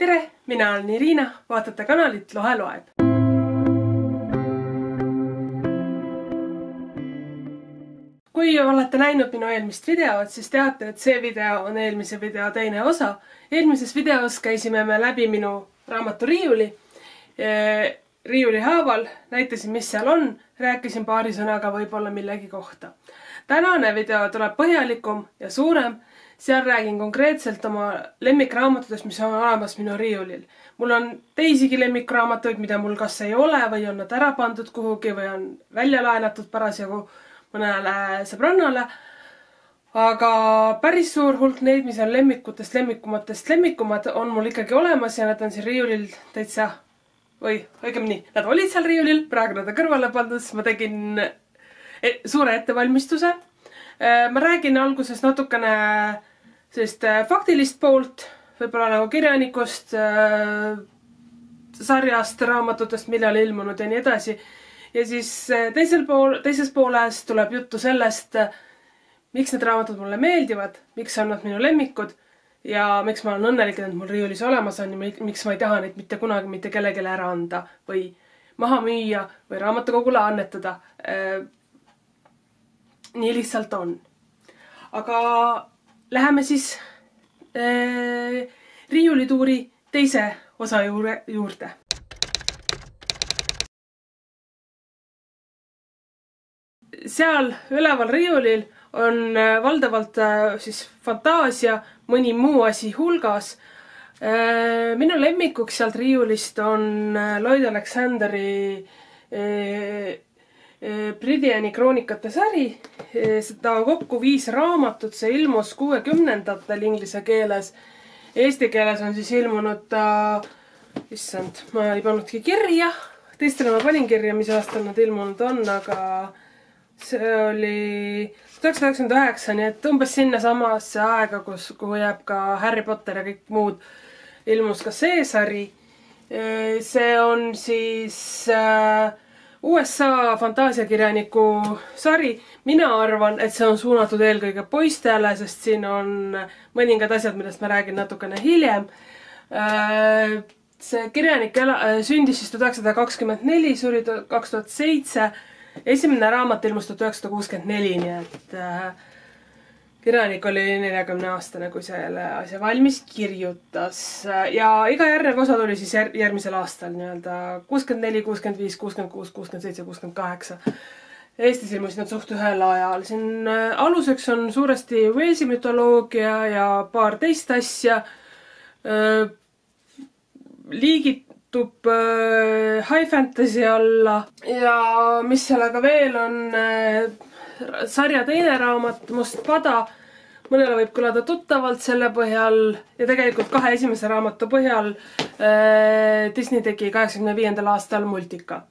Tere, mina olen Irina, vaatate kanalit Lohe loeb. Kui olete näinud minu eelmist videot, siis teate, et see video on eelmise video teine osa. Eelmises videos käisime me läbi minu raamatu riiuli. Riiuli haaval näitasin, mis seal on, rääkisin paari sõnaga võib-olla millegi kohta. Tänane video tuleb põhjalikum ja suurem. Seal räägin konkreetselt oma lemmikraamatutest, mis on olemas minu riiulil. Mul on teisigi lemmikraamatuid, mida mul kas ei ole või on nad ära pandud kuhugi või on välja laenatud parasjagu mõnele sõbrannale. Aga päris suur hulk neid, mis on lemmikutest lemmikumad, on mul ikkagi olemas ja nad on siin riiulil täitsa, või õigemini, nad olid seal riiulil, praegu nad on kõrvale pandud, siis ma tegin suure ettevalmistuse. Ma räägin alguses natukene faktilist poolt, võib-olla nagu kirjanikust, sarjast, raamatutest, millal ilmunud ja nii edasi. Ja siis teises pooles tuleb juttu sellest, miks need raamatud mulle meeldivad, miks on nad minu lemmikud ja miks ma olen õnnelik, et mul riiulis olemas on ja miks ma ei taha neid mitte kunagi mitte kellelegi ära anda või maha müüa või raamatukogule annetada. Nii lihtsalt on. Aga läheme siis riiulituuri teise osa juurde. Seal üleval riiulil on valdavalt siis fantaasia, mõni muu asi hulgas. Minu lemmikuks sealt riiulist on Lloyd Alexanderi Brydiani kroonikate sari. Seda on kokku 5 raamatut, see ilmus 60-ndatel inglise keeles. Eesti keeles on siis ilmunud issand, ma ei pannudki kirja. Teistele ma panin kirja, mis aastal nad ilmunud on, aga see oli 1999, nii et umbes sinna samasse aega, kuhu jääb ka Harry Potter ja kõik muud, ilmus ka see sari. See on siis USA fantaasiakirjaniku sari. Mina arvan, et see on suunatud eelkõige poistele, sest siin on mõningad asjad, millest ma räägin natukene hiljem. See kirjanik sündis siis 1924, suri 2007. Esimene raamat ilmus 1964, nii et kirjanik oli 40-aastane, kui selle asja valmis kirjutas. Ja iga järgnev osa tuli siis järgmisel aastal, 64, 65, 66, 67, 68. Eestis ilmus nad suht ühel ajal. Siin aluseks on suuresti Walesi mütoloogia ja paar teist asja. Liigitub high fantasy alla ja mis sellega veel on sarja teine raamat Must pada. Mõnele võib kõlada tuttavalt selle põhjal ja tegelikult 2 esimese raamatu põhjal Disney tegi 85. aastal multika.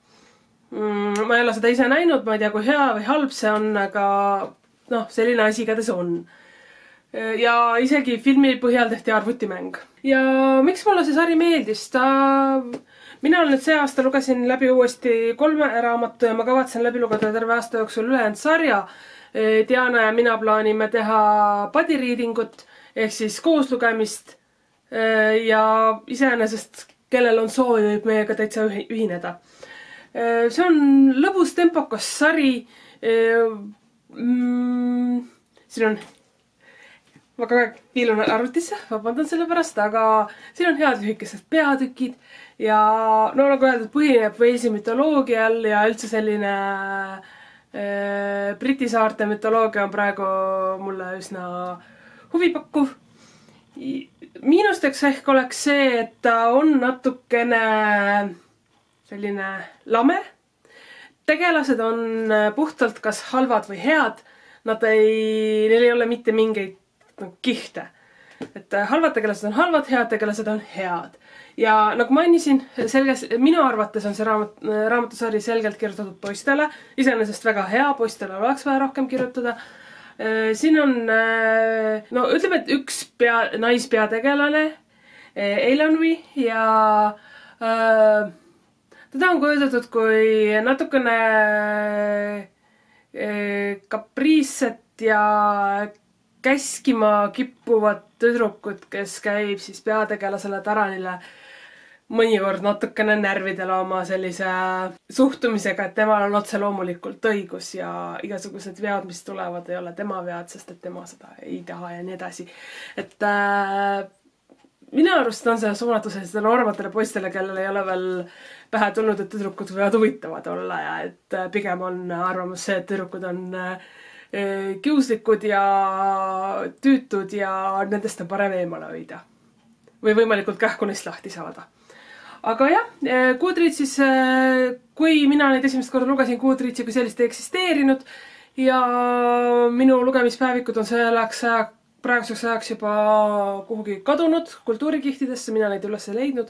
Ma ei ole seda ise näinud, ma ei tea, kui hea või halb see on, aga selline asi igatahes on. Ja isegi filmi põhjal tehti arvutimäng. Ja miks mulle see sari meeldis? Mina nüüd see aasta lugesin läbi uuesti 3 raamatu ja ma kavatsen läbi lugeda terve aasta jooksul ülejäänud sarja. Diana ja mina plaanime teha buddy-readingut ehk siis kooslugemist ja iseenesest, kellel on soovi, võib meiega täitsa ühineda. See on lõbus tempokas sari. Siin on ma kogu aeg piilun arvutisse, vabandan selle pärast, aga siin on head lühikesed peatükid ja nagu öeldud, põhineb Walesi mütoloogial ja üldse selline Briti saarte mütoloogia on praegu mulle üsna huvipakkuv. Miinusteks ehk oleks see, et ta on natukene selline lame. Tegelased on puhtalt kas halvad või head. Neil ei ole mitte mingeid kihte. Et halvad tegelased on halvad, head tegelased on head. Ja nagu mainisin, minu arvates on see raamatusari selgelt kirjutatud poistele. Iseenesest väga hea, poistele oleks vaja rohkem kirjutada. Siin on, ütleme, et üks naispeategelane, Eilonwy, ja teda on kujutatud kui natukene kapriisset ja käskima kippuvat tüdrukut, kes käib siis peategelasele Taranile mõnikord natukene närvidele oma sellise suhtumisega, et temal on otse loomulikult õigus ja igasugused vead, mis tulevad, ei ole tema vead, sest et tema seda ei taha ja nii edasi. Et minu arust on see suunatud sellistele noormatele poistele, kellel ei ole veel pähe tulnud, et tüdrukud võivad huvitavad olla ja et pigem on arvamus see, et tüdrukud on kiuslikud ja tüütud ja nendest on parem eemale hoida. Või võimalikult kähku neist lahti saada. Aga jah, Goodreads siis, kui mina neid esimest korda lugesin, Goodreadsi kui sellist ei eksisteerinud ja minu lugemispäevikud on praeguseks ajaks juba kuhugi kadunud kultuurikihtidesse, mina neid üles ei leidnud.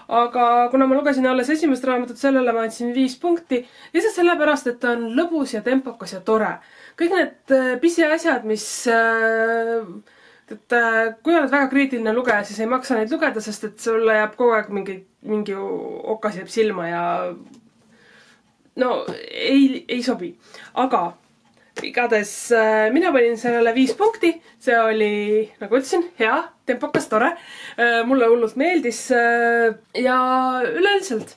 Aga kuna ma lugesin alles esimest raamatut, sellele ma andsin 5 punkti. Lihtsalt sellepärast, et ta on lõbus ja tempokas ja tore. Kõik need pisiasjad, mis... Et kui oled väga kriitiline lugeja, siis ei maksa neid lugeda, sest et sulle jääb kogu aeg mingi okas jääb silma ja no ei sobi. Aga igades mina panin sellele 5 punkti. See oli, nagu ütlesin, hea, tempokas, tore. Mulle hullult meeldis ja üleüldiselt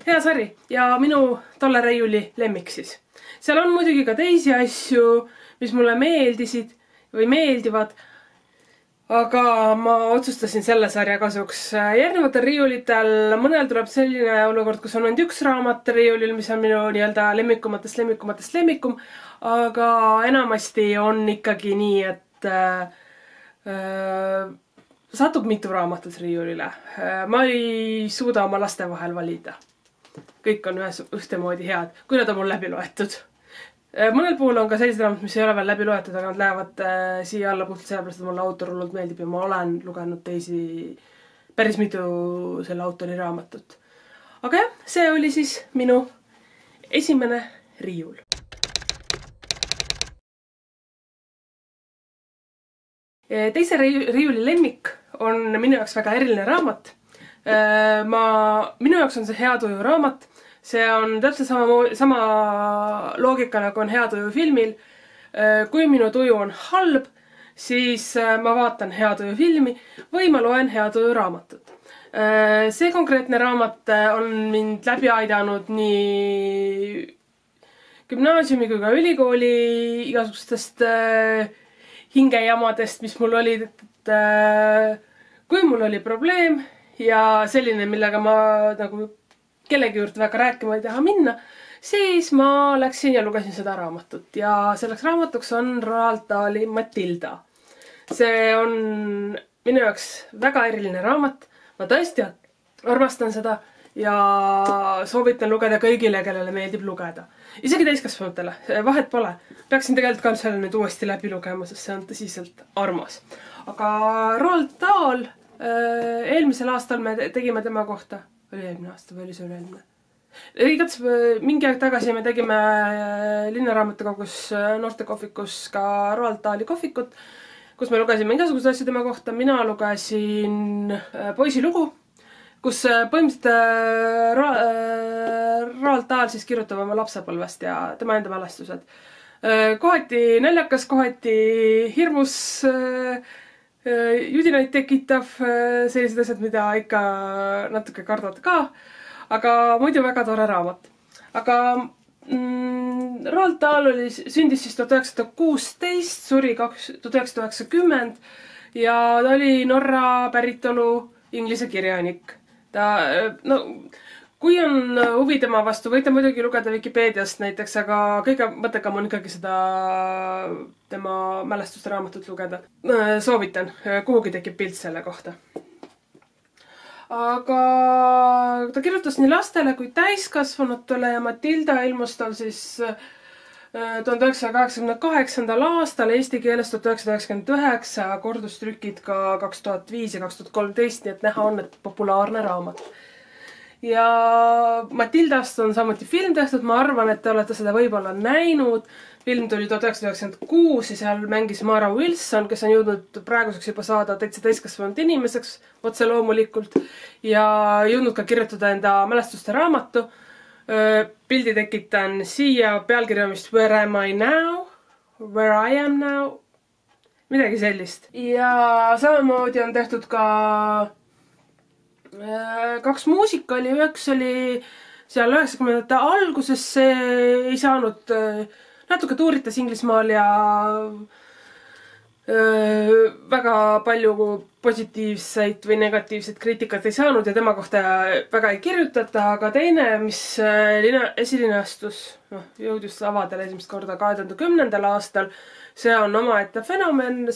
hea sari ja minu tolle Reiuli lemmik siis. Seal on muidugi ka teisi asju, mis mulle meeldisid või meeldivad. Aga ma otsustasin selle sarja kasuks. Järgnevatel riiulitel mõnel tuleb selline olukord, kus on ainult üks raamat riiulil, mis on minu nii-öelda lemmikumatest lemmikum. Aga enamasti on ikkagi nii, et satub mitu raamatut riiulile. Ma ei suuda oma laste vahel valida. Kõik on ühtemoodi head, kui nad on mul läbi loetud. Mõnel puhul on ka sellised raamat, mis ei ole veel läbi loetud, aga nad lähevad siia alla puhtalt sellepärast, et mulle autor hullult meeldib ja ma olen lugenud päris mitu selle autori raamatut. Aga jah, see oli siis minu esimene riiul. Teise riiuli lemmik on minu jaoks väga eriline raamat. Minu jaoks on see hea tuju raamat. See on täpselt sama loogika, nagu on hea tuju filmil. Kui minu tuju on halb, siis ma vaatan hea tuju filmi või ma loen hea tuju raamatut. See konkreetne raamat on mind läbi aidanud nii gümnaasiumi kui ka ülikooli igasugustest hingejamadest, mis mul olid. Kui mul oli probleem ja selline, millega ma nagu kellegi juurde väga rääkima ei taha minna, siis ma läksin ja lugesin seda raamatut. Ja selleks raamatuks on Roald Dahli Matilda. See on minu jaoks väga eriline raamat. Ma tõesti armastan seda ja soovitan lugeda kõigile, kellele meeldib lugeda. Isegi täiskasvanutele, vahet pole. Peaksin tegelikult ka selle nüüd uuesti läbi lugema, sest see on tõsiselt armas. Aga Roald Dahl, eelmisel aastal me tegime tema kohta. Oli eelmine aasta või oli see üle-eelmine? Igats mingi aeg tagasi me tegime linnaraamatukogus noortekohvikus ka Roald Dahli kohvikut, kus me lugesime igasugused asju tema kohta. Mina lugesin poisi lugu, kus põhimõtteliselt Roald Dahl siis kirjutab oma lapsepõlvest ja tema enda mälestused. Kohati naljakas, kohati hirmus, judinaid tekitav, sellised asjad, mida ikka natuke kardad ka, aga muidu väga tore raamat. Aga Roald Dahl sündis siis 1916, suri 1990 ja ta oli Norra päritolu inglise kirjanik. Kui on huvi tema vastu, võite muidugi lugeda Wikipeediast näiteks, aga kõige mõttekam on ikkagi seda tema mälestuste raamatut lugeda. Soovitan, kuhugi tekib pilt selle kohta. Aga ta kirjutas nii lastele kui täiskasvanutele ja Matilda ilmus tal siis 1988. aastal, eesti keeles 1999, kordustrükid ka 2005 ja 2013, nii et näha on, et populaarne raamat. Ja Matildast on samuti film tehtud, ma arvan, et te olete seda võib-olla näinud. Film tuli 1996 ja seal mängis Mara Wilson, kes on jõudnud praeguseks juba saada täitsa täiskasvanud inimeseks, otse loomulikult, ja jõudnud ka kirjutada enda mälestuste raamatu. Pildi tekitan siia pealkirjamist Where am I now? Where I am now? midagi sellist. Ja samamoodi on tehtud ka 2 muusikali, üks oli seal 90ndate alguses, see ei saanud, natuke tuuritas Inglismaal ja väga palju positiivseid või negatiivseid kriitikat ei saanud ja tema kohta väga ei kirjutata, aga teine, mis esilinastus, jõudis avadele esimest korda 2010. aastal, see on omaette fenomen,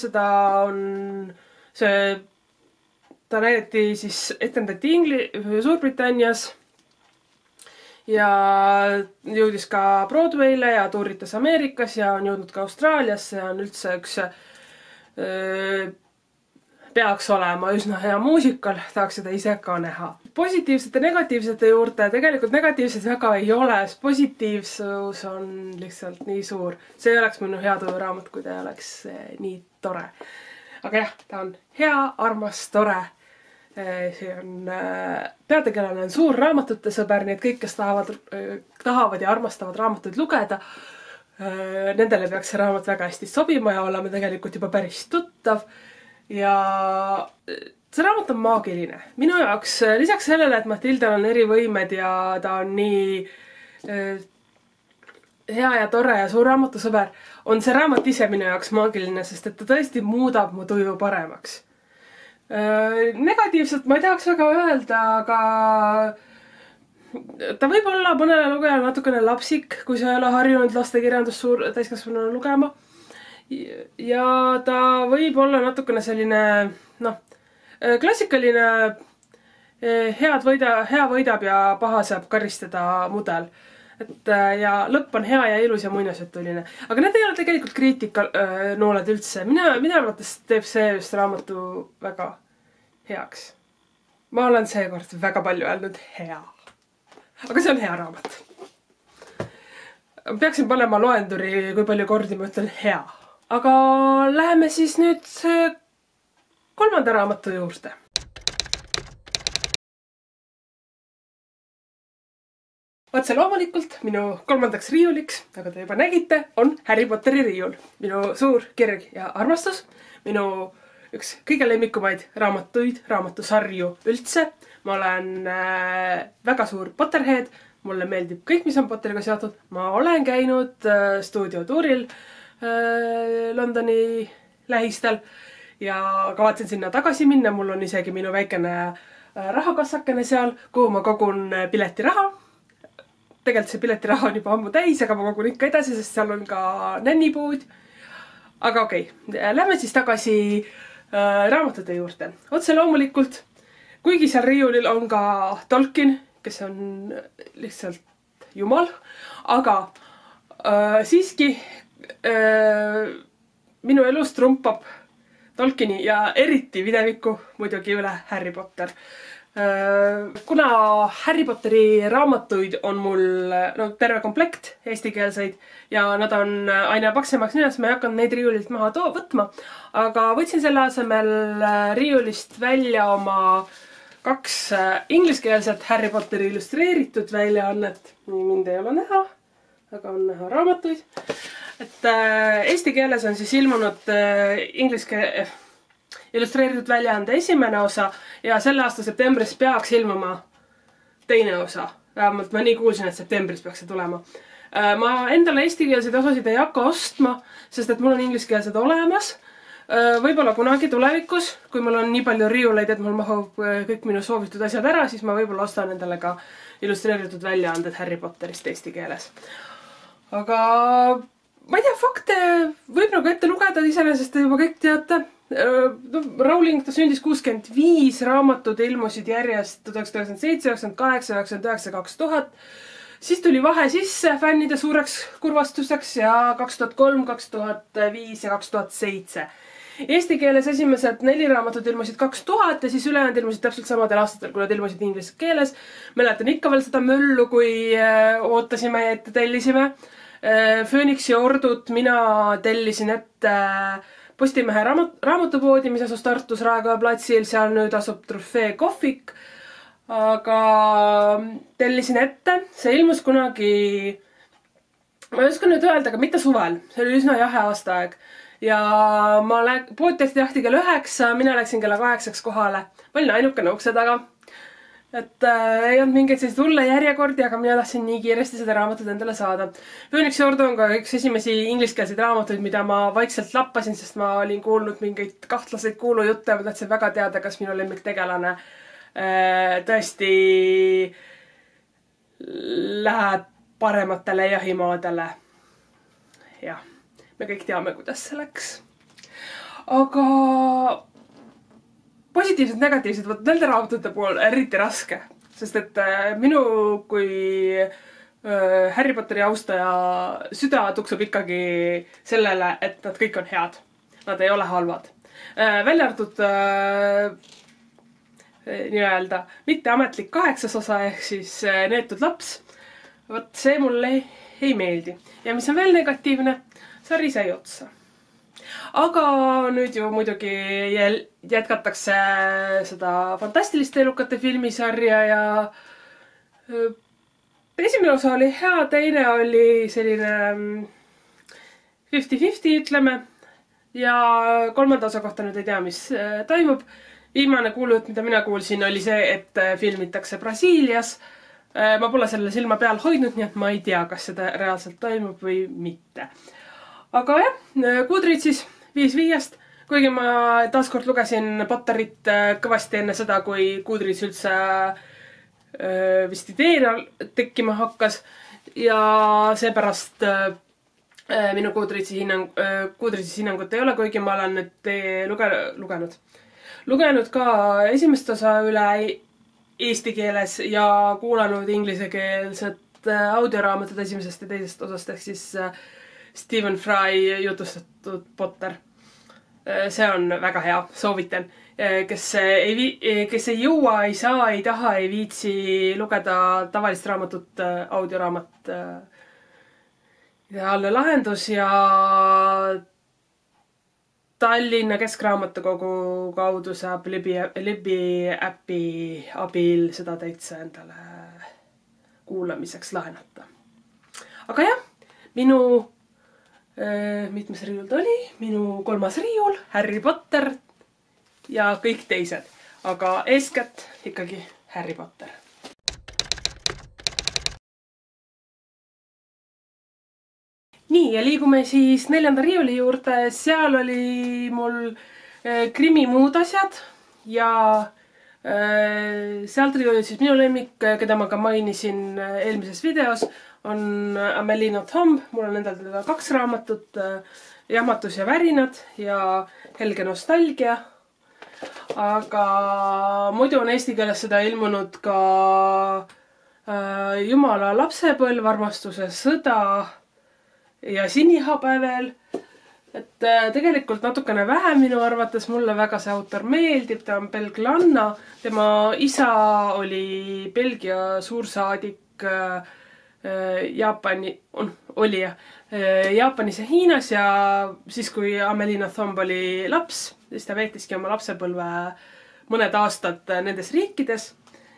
ta näidati siis, etendati Suurbritannias ja jõudis ka Broadway'le ja tuuritas Ameerikas ja on jõudnud ka Austraaliasse ja on üldse üks peaks olema üsna hea muusikal, tahaks seda ise ka näha. Positiivsete negatiivsete juurde tegelikult negatiivsed väga ei ole, positiivsus on lihtsalt nii suur. See ei oleks minu heatujuraamat, kui ta ei oleks nii tore. Aga jah, ta on hea, armas, tore. See on, peategelane on suur raamatute sõber, nii et kõik, kes tahavad ja armastavad raamatuid lugeda, nendele peaks see raamat väga hästi sobima ja oleme tegelikult juba päris tuttav. Ja see raamat on maagiline. Minu jaoks, lisaks sellele, et Matildal on erivõimed ja ta on nii hea ja tore ja suur raamatusõber, on see raamat ise minu jaoks maagiline, sest et ta tõesti muudab mu tuju paremaks. Negatiivselt ma ei tahaks väga öelda, aga ta võib olla mõnele lugejale natukene lapsik, kui sa ei ole harjunud lastekirjandust täiskasvanuna lugema. Ja ta võib olla natukene selline, klassikaline hea võidab ja paha saab karistada mudel. Ja lõpp on hea ja ilus ja muinasjutuline. Aga need ei ole tegelikult kriitikanooled üldse. Minu arvates teeb see just raamatu väga heaks. Ma olen seekord väga palju öelnud hea. Aga see on hea raamat. Peaksin panema loenduri, kui palju kordi ma ütlen hea. Aga läheme siis nüüd 3. raamatu juurde. Otse loomulikult minu 3. riiuliks, nagu te juba nägite, on Harry Potteri riiul. Minu suur kirg ja armastus. Minu üks kõige lemmikumaid raamatusarju üldse. Ma olen väga suur Potterhead. Mulle meeldib kõik, mis on Potteriga seotud. Ma olen käinud stuudiotuuril Londoni lähistel ja kavatsen sinna tagasi minna. Mul on isegi minu väikene rahakassakene seal, kuhu ma kogun piletiraha. Tegelikult see piletiraha on juba ammu täis, aga ma kogun ikka edasi, sest seal on ka nännipuud. Aga okei, lähme siis tagasi raamatute juurde. Otse loomulikult, kuigi seal riiulil on ka Tolkien, kes on lihtsalt jumal, aga siiski minu elus trumpab Tolkieni ja eriti videviku muidugi üle Harry Potter. Kuna Harry Potteri raamatuid on mul terve komplekt eestikeelseid ja nad on aina paksemaks nimes, ma ei hakanud neid riiulilt maha võtma, aga võtsin selle asemel riiulist välja oma 2 ingliskeelset Harry Potteri illustreeritud väljaannet. Mind ei ole näha, aga on näha raamatuid. Eesti keeles on siis ilmunud illustreeritud väljaande esimene osa ja selle aasta septembris peaks ilmuma teine osa. Vähemalt ma nii kuulsin, et septembris peaks see tulema. Ma endale eestikeelseid osasid ei hakka ostma, sest et mul on ingliskeelsed olemas. Võib-olla kunagi tulevikus, kui mul on nii palju riiuleid, et mul mahub kõik minu soovitud asjad ära, siis ma võib-olla ostan endale ka illustreeritud väljaanded Harry Potterist eesti keeles. Aga ma ei tea, fakte võib nagu ette lugeda iseenesest te juba kõik teate. Rowling, ta sündis 65, raamatud ilmusid järjest 1997, 1998, 1999, 2000. Siis tuli vahe sisse fännide suureks kurvastuseks ja 2003, 2005 ja 2007. Eesti keeles esimesed 4 raamatut ilmusid 2000 ja siis ülejäänud ilmusid täpselt samadel aastatel, kui nad ilmusid inglise keeles. Mäletan ikka veel seda möllu, kui ootasime ja ette tellisime. Phoenixi ordut mina tellisin ette Postimehe raamatupoodi, mis asus Tartus Raekoja platsil, seal nüüd asub Trofee kohvik. Aga tellisin ette, see ilmus kunagi, ma ei oska nüüd öelda, aga mitte suvel, see oli üsna jahe aastaaeg. ja pood tehti lahti kell 9, mina läksin kella 8 kohale. Ma olin ainukene ukse taga. Et ei olnud mingeid selliseid hulle järjekordi, aga mina tahtsin nii kiiresti seda raamatut endale saada. Phoenix Jordan on ka üks esimesi ingliskeelseid raamatuid, mida ma vaikselt lappasin, sest ma olin kuulnud mingeid kahtlaseid kuulujutte ja ma tahtsin väga teada, kas minu lemmiktegelane tõesti läheb parematele jahimaadele. Jah, me kõik teame, kuidas see läks. Aga positiivsed, negatiivsed, võtta nende raamatute puhul eriti raske, sest et minu kui Harry Potteri austaja süda tuksub ikkagi sellele, et nad kõik on head. Nad ei ole halvad. Välja arvatud nii-öelda mitteametlik 8. osa ehk siis Neetud laps. Vot see mulle ei meeldi. Ja mis on veel negatiivne, sari sai otsa. Aga nüüd ju muidugi jätkatakse seda fantastiliste elukate filmisarja ja esimene osa oli hea, teine oli selline 50-50 ütleme ja kolmanda osa kohta nüüd ei tea, mis toimub. Viimane kuulujutt, mida mina kuulsin, oli see, et filmitakse Brasiilias. Ma pole selle silma peal hoidnud, nii et ma ei tea, kas seda reaalselt toimub või mitte. Aga jah, Goodreadsis 5/5, kuigi ma taaskord lugesin Potterit kõvasti enne seda, kui Goodreads üldse vist ideena tekkima hakkas ja seepärast minu Goodreadsi hinnangut ei ole, kuigi ma olen nüüd lugenud ka esimest osa üle eesti keeles ja kuulanud inglisekeelset audioraamatut esimesest ja teisest osast ehk siis Stephen Fry jutustatud Potter. See on väga hea, soovitan. Kes ei jõua, ei saa, ei taha, ei viitsi lugeda tavalist raamatut, audioraamat. Ideaalne lahendus ja Tallinna Keskraamatukogu kaudu saab Libby äpi abil seda täitsa endale kuulamiseks lahenata. Aga jah, minu mitmes riiul ta oli? Minu 3. riiul, Harry Potter ja kõik teised. Aga eeskätt ikkagi Harry Potter. Nii, ja liigume siis 4. riiuli juurde. Seal oli mul krimi muud asjad ja sealt oli siis minu lemmik, keda ma ka mainisin eelmises videos, on Amelina Tomb. Mul on endal 2 raamatut, Jahmatus ja värinad ja Helge nostalgia. Aga muidu on eesti keeles seda ilmunud ka Jumala lapsepõlv, armastuse sõda ja Sinihabe veel. Et tegelikult natukene vähe minu arvates, mulle väga see autor meeldib, ta on belglanna. Tema isa oli Belgia suursaadik Jaapanis ja Hiinas ja siis, kui Amelina Tomb oli laps, siis ta veetiski oma lapsepõlve mõned aastad nendes riikides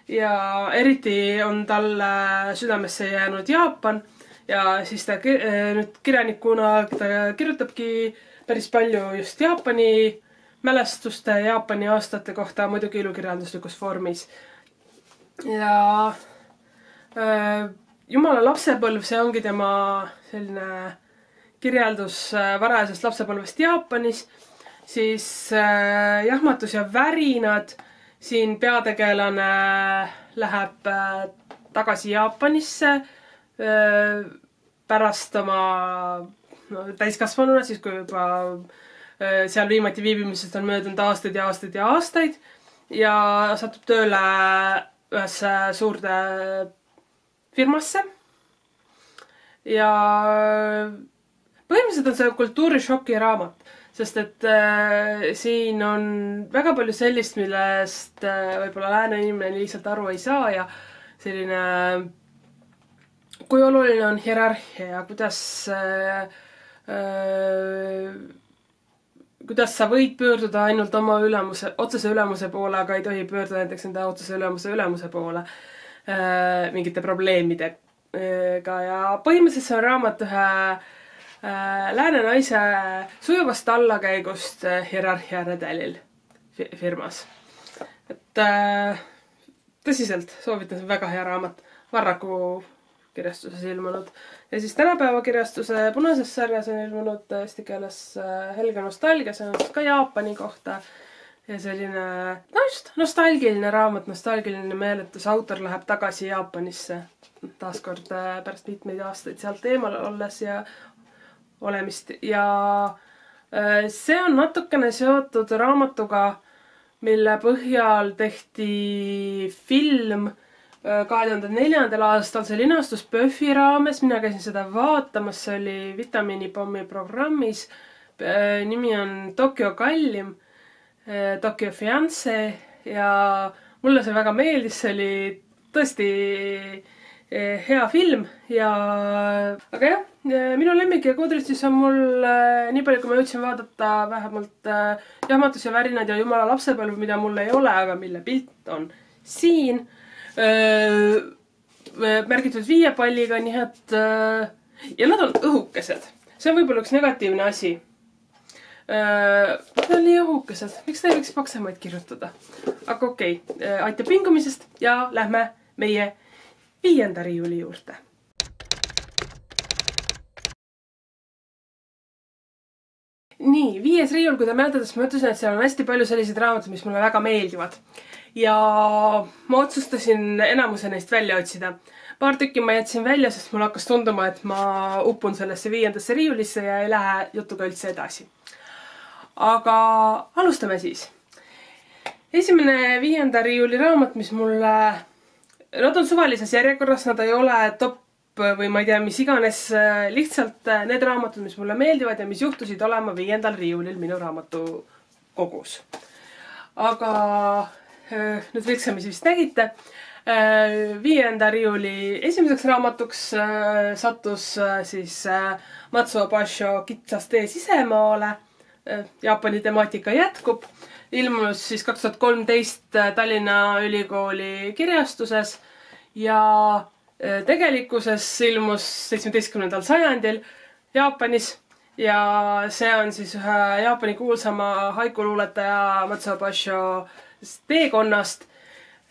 ja eriti on talle südamesse jäänud Jaapan ja siis ta nüüd kirjanikuna ta kirjutabki päris palju just Jaapani mälestuste, Jaapani aastate kohta, muidugi ilukirjanduslikus vormis. Ja Jumala lapsepõlv, see ongi tema selline kirjeldus varajasest lapsepõlvest Jaapanis. Siis Jahmatus ja värinad, siin peategelane läheb tagasi Jaapanisse pärast oma täiskasvanuna, siis kui juba seal viimati viibimisest on möödunud aastaid ja aastaid ja aastaid ja satub tööle ühesse suurde firmasse. Ja põhimõtteliselt on see kultuurishoki raamat, sest et siin on väga palju sellist, millest võib-olla lääne inimene lihtsalt aru ei saa ja selline, kui oluline on hierarhia ja kuidas sa võid pöörduda ainult oma otsese ülemuse poole, aga ei tohi pöörduda näiteks enda otsese ülemuse poole mingite probleemidega ja põhimõtteliselt see on raamat ühe lääne naise sujuvast allakäigust hierarhia redelil firmas. Et tõsiselt soovitan, see väga hea raamat. Varraku kirjastuses ilmunud. Ja siis tänapäeva kirjastuse punases sarjas on ilmunud eesti keeles Helge nostalgia, see on ka Jaapani kohta. Ja selline, no just, nostalgiline raamat, nostalgiline meeletus. Autor läheb tagasi Jaapanisse. Taaskord pärast mitmeid aastaid sealt eemal olles ja olemist. Ja see on natukene seotud raamatuga, mille põhjal tehti film 2004. aastal. See linastus PÖFFi raames. Mina käisin seda vaatamas. See oli Vitamiinipommi programmis. Nimi on Tokyo Kallim. Tokyo Fiancé. Ja mulle see väga meeldis. See oli tõesti hea film. Aga jah, minu lemmik ja Goodreadsis on mul nii palju, kui ma jõudsin vaadata vähemalt Jahmatus ja värinad ja Jumala lapsepõlv, mida mul ei ole, aga mille pilt on siin märgitud 5 palliga, nii et ja nad on õhukesed. See on võib-olla üks negatiivne asi. Nad on nii õhukesed. Miks ta ei võiks paksemaid kirjutada? Aga okei, aitab pingumisest ja lähme meie 5. riiuli juurde. Nii, 5. riiul, kui te mäletad, siis ma ütlesin, et seal on hästi palju selliseid raamatud, mis mulle väga meeldivad. Ja ma otsustasin enamuse neist välja otsida. Paar tükki ma jätsin välja, sest mul hakkas tunduma, et ma uppun sellesse 5. riiulisse ja ei lähe jutuga üldse edasi. Aga alustame siis. Esimene 5. riiuli raamat, mis mulle... Nad on suvalises järjekorras, nad ei ole top või ma ei tea, mis iganes, lihtsalt need raamatud, mis mulle meeldivad ja mis juhtusid olema 5. riiulil minu raamatu kogus. Aga nüüd vilksamisi vist nägite. 5. riiuli esimeseks raamatuks sattus siis Matsuo Basho Kitsas tee sisemaale. Jaapani temaatika jätkub. Ilmus siis 2013 Tallinna Ülikooli kirjastuses ja tegelikkuses ilmus 17. sajandil Jaapanis ja see on siis ühe Jaapani kuulsama haikuluuletaja Matsuo Basho teekonnast.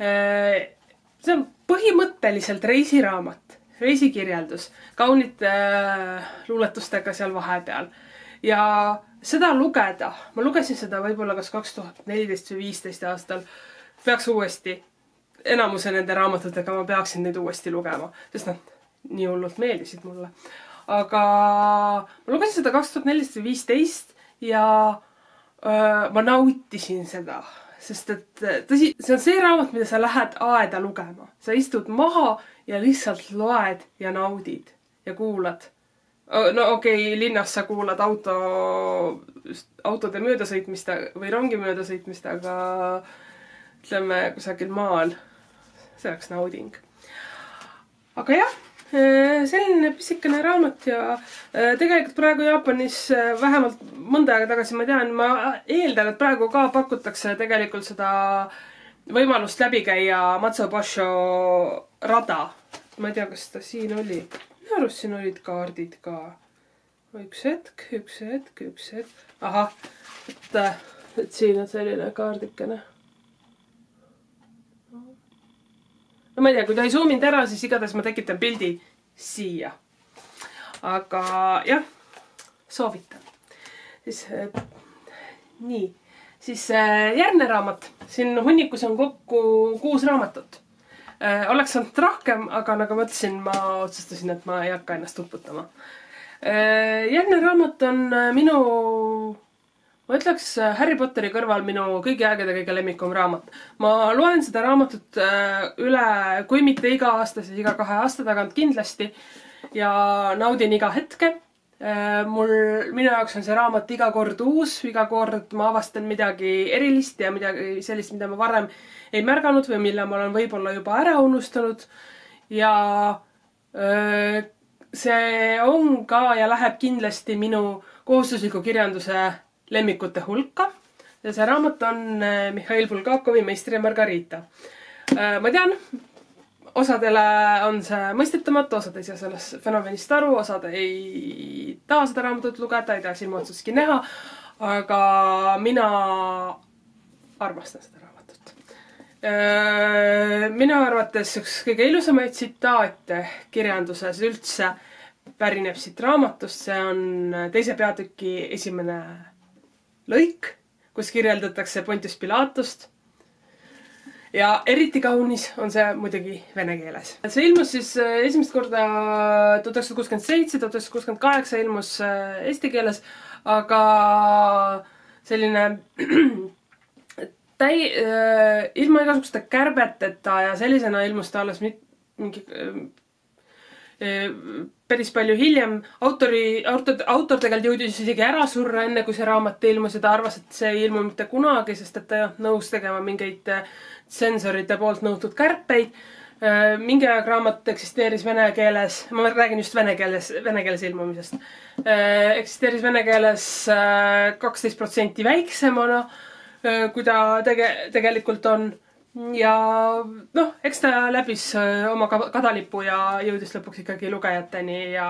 See on põhimõtteliselt reisiraamat, reisikirjeldus, kaunite luuletustega seal vahepeal. Ja seda lugeda, ma lugesin seda võib-olla kas 2014 või 2015 aastal, peaks uuesti, enamuse nende raamatutega ma peaksin neid uuesti lugema, sest nad nii hullult meeldisid mulle. Aga ma lugesin seda 2014 või 2015 ja ma nautisin seda, sest et tõsi, see on see raamat, mida sa lähed aeda lugema. Sa istud maha ja lihtsalt loed ja naudid ja kuulad. No okei, linnas sa kuulad autode möödasõitmist või rongi möödasõitmist, aga ütleme kusagil maal, see oleks nauding. Aga jah, selline pisikene raamat ja tegelikult praegu Jaapanis vähemalt mõnda aega tagasi ma tean, ma eeldan, et praegu ka pakutakse tegelikult seda võimalust läbi käia Matsuo Basho rada. Ma ei tea, kas ta siin oli. Minu arust siin olid kaardid ka. Üks hetk. Ahah, et siin on selline kaardikene. No ma ei tea, kui ta ei zoominud ära, siis igatahes ma tekitan pildi siia. Aga jah, soovitan. Nii, siis järgmine raamat. Siin hunnikus on kokku 6 raamatut. Oleks olnud rohkem, aga nagu ma ütlesin, ma otsustasin, et ma ei hakka ennast uputama. Järgmine raamat on minu, ma ütleks Harry Potteri kõrval minu kõigi aegade kõige lemmikum raamat. Ma loen seda raamatut üle, kui mitte iga aasta, siis iga 2 aasta tagant kindlasti ja naudin iga hetke. Minu jaoks on see raamat iga kord uus, iga kord ma avastan midagi erilist ja midagi sellist, mida ma varem ei märganud või mille ma olen võib-olla juba ära unustanud. Ja see on ka ja läheb kindlasti minu kohustusliku kirjanduse lemmikute hulka. Ja see raamat on Mihhail Bulgakovi Meister ja Margarita. Ma tean, osadele on see mõistetamatu, osad ei saa sellest fenomenist aru, osad ei taha seda raamatut lugeda, ei tahaks ilma otsuski näha, aga mina armastan seda raamatut. Minu arvates üks kõige ilusamaid tsitaate kirjanduses üldse pärineb siit raamatust, see on teise peatüki esimene lõik, kus kirjeldatakse Pontius Pilatust. Ja eriti kaunis on see muidugi vene keeles. See ilmus siis esimest korda 1967, 1968 ilmus eesti keeles, aga selline ilma igasuguste kärbeteta ja sellisena ilmus ta alles mingi päris palju hiljem. Autor tegelikult jõudis isegi ära surra enne, kui see raamat ilmus ja ta arvas, et see ei ilmu mitte kunagi, sest et ta ei olnud nõus tegema mingeid tsensorite poolt nõutud kärpeid. Mingi aeg raamat eksisteeris vene keeles, ma räägin just vene keeles ilmumisest, eksisteeris vene keeles 12% väiksemana, kui ta tegelikult on. Ja noh, eks ta läbis oma kadalipu ja jõudis lõpuks ikkagi lugejateni ja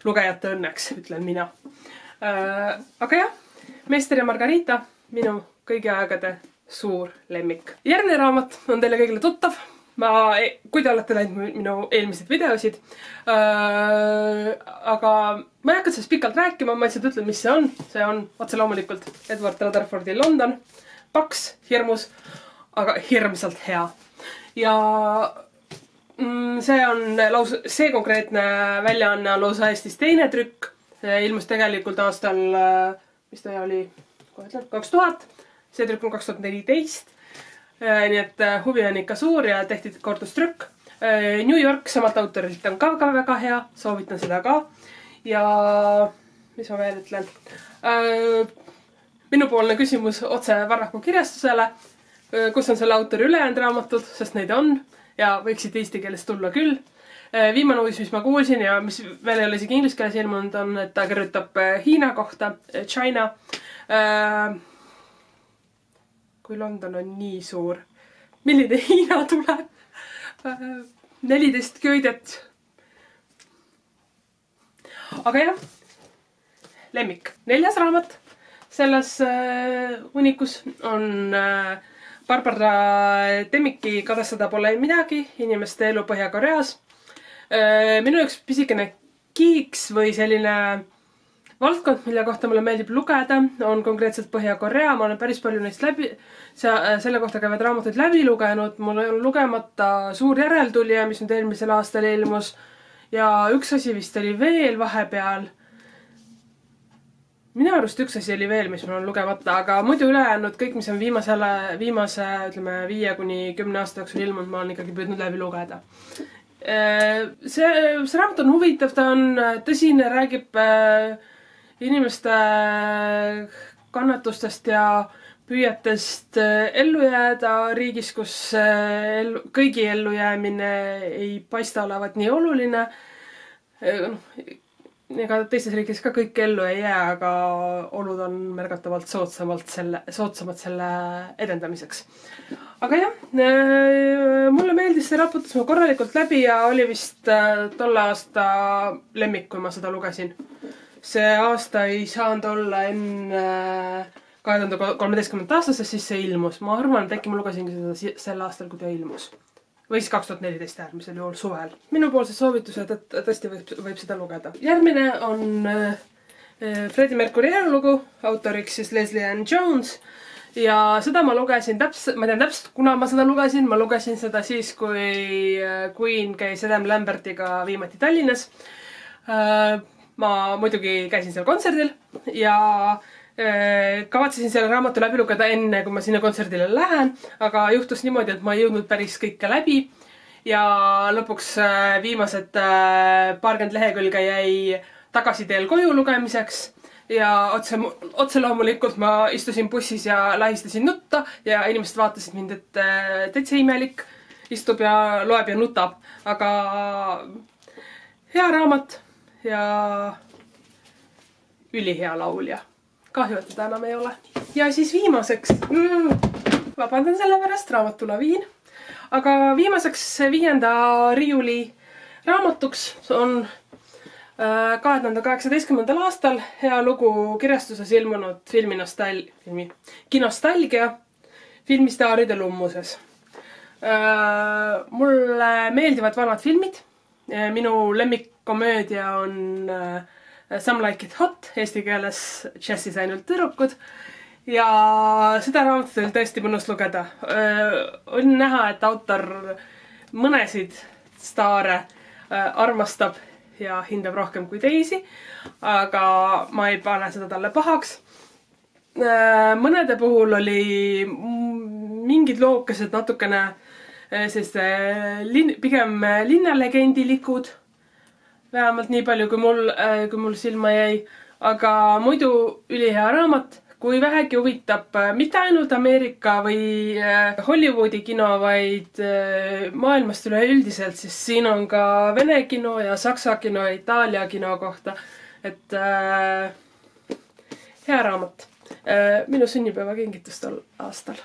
lugejate õnneks, ütlen mina. Aga jah, Meister ja Margarita, minu kõigi aegade suur lemmik. Järgmine raamat on teile kõigile tuttav. Kui te olete näinud minu eelmised videosid. Aga ma ei hakka sellest pikalt rääkima, ma lihtsalt ütlen, mis see on. See on otse loomulikult Edward Rutherfordi London. Paks, hirmus, aga hirmsalt hea. Ja see konkreetne väljaanne on lausa Eestis teine trükk. See ilmus tegelikult aastal, mis ta oli, 2000. See trükk on 2014. Nii et huvi on ikka suur ja tehti kordustrükk. New York samalt autorilt on ka väga hea, soovitan seda ka. Ja mis ma veel ütlen? Minupoolne küsimus otse Varraku kirjastusele, kus on selle autori ülejäänud raamatud, sest neid on ja võiksid eesti keeles tulla küll. Viimane uudis, mis ma kuulsin ja mis veel ei ole isegi inglise keeles ilmunud, on, et ta kirjutab Hiina kohta, China. Kui London on nii suur, milline Hiina tuleb? 14 köidet. Aga jah, lemmik. 4. raamat selles unikus on Barbara Demicky Kadestada pole midagi, inimeste elu Põhja-Koreas. Minu üks pisikene kiiks või selline valdkond, mille kohta mulle meeldib lugeda, on konkreetselt Põhja-Korea. Ma olen päris palju neist selle kohta käivad raamatuid läbi lugenud. Mul on lugemata Suur järeltulija, mis nüüd eelmisel aastal ilmus. Ja üks asi vist oli veel vahepeal. Minu arust üks asi oli veel, mis mul on lugemata, aga muidu ülejäänud kõik, mis on viimase 5–10 aasta jooksul ilmunud, ma olen ikkagi püüdnud läbi lugeda. See raamat on huvitav, ta on tõsine, räägib inimeste kannatustest ja püüetest ellu jääda riigis, kus kõigi ellujäämine ei paista olevat nii oluline. Ega teistes riigis ka kõik ellu ei jää, aga olud on märgatavalt soodsamad selle edendamiseks. Aga jah, mulle meeldis see raputus ma korralikult läbi ja oli vist tolle aasta lemmik, kui ma seda lugesin. See aasta ei saanud olla enne 2013. aastast, siis see ilmus. Ma arvan, et äkki ma lugesingi seda sel aastal, kui ta ilmus. Või siis 2014 äärmisel juhul suvel. Minupoolsed soovitused, et tõesti võib seda lugeda. Järgmine on Freddie Mercury elulugu, autoriks siis Leslie Ann Jones. Ja seda ma lugesin ma tean täpselt, kuna ma seda lugesin. Ma lugesin seda siis, kui Queen käis Adam Lambertiga viimati Tallinnas. Ma muidugi käisin seal kontserdil ja kavatsesin selle raamatu läbi lugeda enne, kui ma sinna kontserdile lähen, aga juhtus niimoodi, et ma ei jõudnud päris kõike läbi ja lõpuks viimased paarkümmend lehekülge jäi tagasiteel koju lugemiseks ja otse loomulikult ma istusin bussis ja lahistasin nutta ja inimesed vaatasid mind, et täitsa imelik istub ja loeb ja nutab, aga hea raamat ja ülihea laulja. Kahju, et teda enam ei ole. Ja siis viimaseks, vabandan selle pärast, raamatulaviin, aga viimaseks 5. riiuli raamatuks on 2018. aastal hea lugu kirjastuses ilmunud kinostalgia filmistaaride lummuses. Mulle meeldivad vanad filmid. Minu lemmikkomöödia on Some Like It Hot, eesti keeles Jessis ainult tüdrukud. Ja seda raamatut oli tõesti mõnus lugeda. On näha, et autor mõnesid staare armastab ja hindab rohkem kui teisi, aga ma ei pane seda talle pahaks. Mõnede puhul oli mingid lookesed natukene pigem linnalegendilikud, vähemalt nii palju, kui mul silma jäi, aga muidu ülihea raamat. Kui vähegi huvitab mitte ainult Ameerika või Hollywoodi kino, vaid maailmast üleüldiselt, siis siin on ka vene kino ja saksa kino ja Itaalia kino kohta. Et hea raamat. Minu sünnipäeva kingitus tol aastal.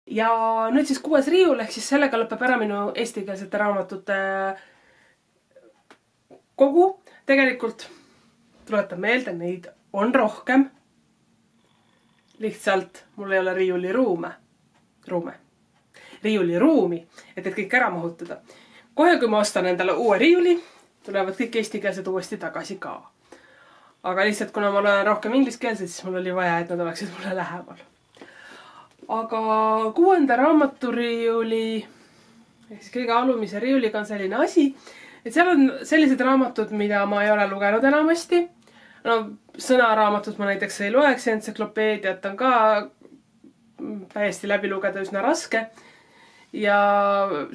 Ja nüüd siis 6. riiul, ehk siis sellega lõpeb ära minu eestikeelsete raamatute kogu. Tegelikult tuletan meelde, neid on rohkem. Lihtsalt mul ei ole riiuliruumi, et kõik ära mahutada. Kohe, kui ma ostan endale uue riiuli, tulevad kõik eestikeelsed uuesti tagasi ka. Aga lihtsalt, kuna ma olen rohkem ingliskeelsed, siis mul oli vaja, et nad oleksid mulle lähemal. Aga 6. raamaturiiuli, ehk siis kõige alumise riiuliga on selline asi, et seal on sellised raamatud, mida ma ei ole lugenud enamasti. No, sõnaraamatud ma näiteks ei loeks, entsüklopeediat on ka täiesti läbi lugeda üsna raske. Ja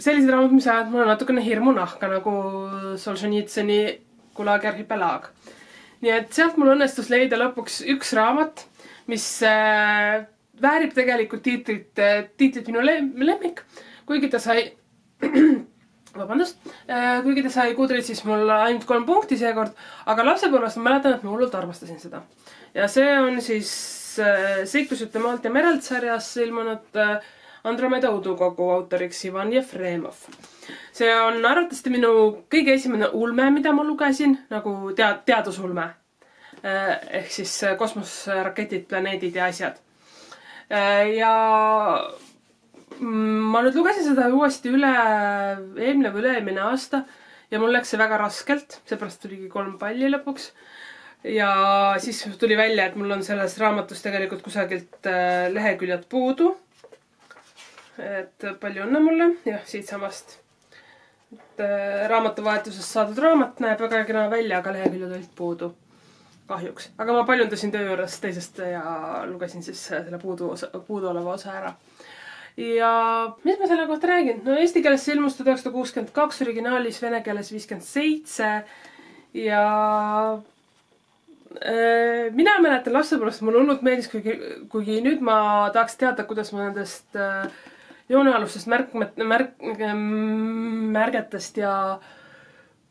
sellised raamatud, mis ajavad mulle natukene hirmu nahka, nagu Solženitsõni Gulagi arhipelaag. Nii et sealt mul õnnestus leida lõpuks üks raamat, mis väärib tegelikult tiitlit minu lemmik, kuigi ta sai kuigi ta sai Kudrit, siis mul ainult 3 punkti seekord, aga lapsepõlvest ma mäletan, et ma hullult armastasin seda. Ja see on siis Seiklusjutte maalt ja merelt sarjas ilmunud Andromeda udukogu autoriks Ivan Jefremov. See on arvatavasti minu kõige esimene ulme, mida ma lugesin, nagu teadusulme. Ehk siis kosmosraketid, planeedid ja asjad. Ja ma nüüd lugesin seda uuesti eelmine või üle-eelmine aasta ja mul läks see väga raskelt, seepärast tuligi 3 palli lõpuks. Ja siis tuli välja, et mul on selles raamatus tegelikult kusagilt leheküljad puudu. Et palju õnne mulle, jah, siit samast. Raamatuvahetusest saadud raamat näeb väga kena välja, aga leheküljad olid puudu. Kahjuks. Aga ma paljundasin töö juures teisest ja lugesin siis selle puudu oleva osa ära. Ja mis ma selle kohta räägin? No eesti keeles ilmus 1962, originaalis vene keeles 57 ja mina mäletan lapsepõlvest, mulle hullult meeldis, kuigi nüüd ma tahaks teada, kuidas ma nendest joonealustest märgetest ja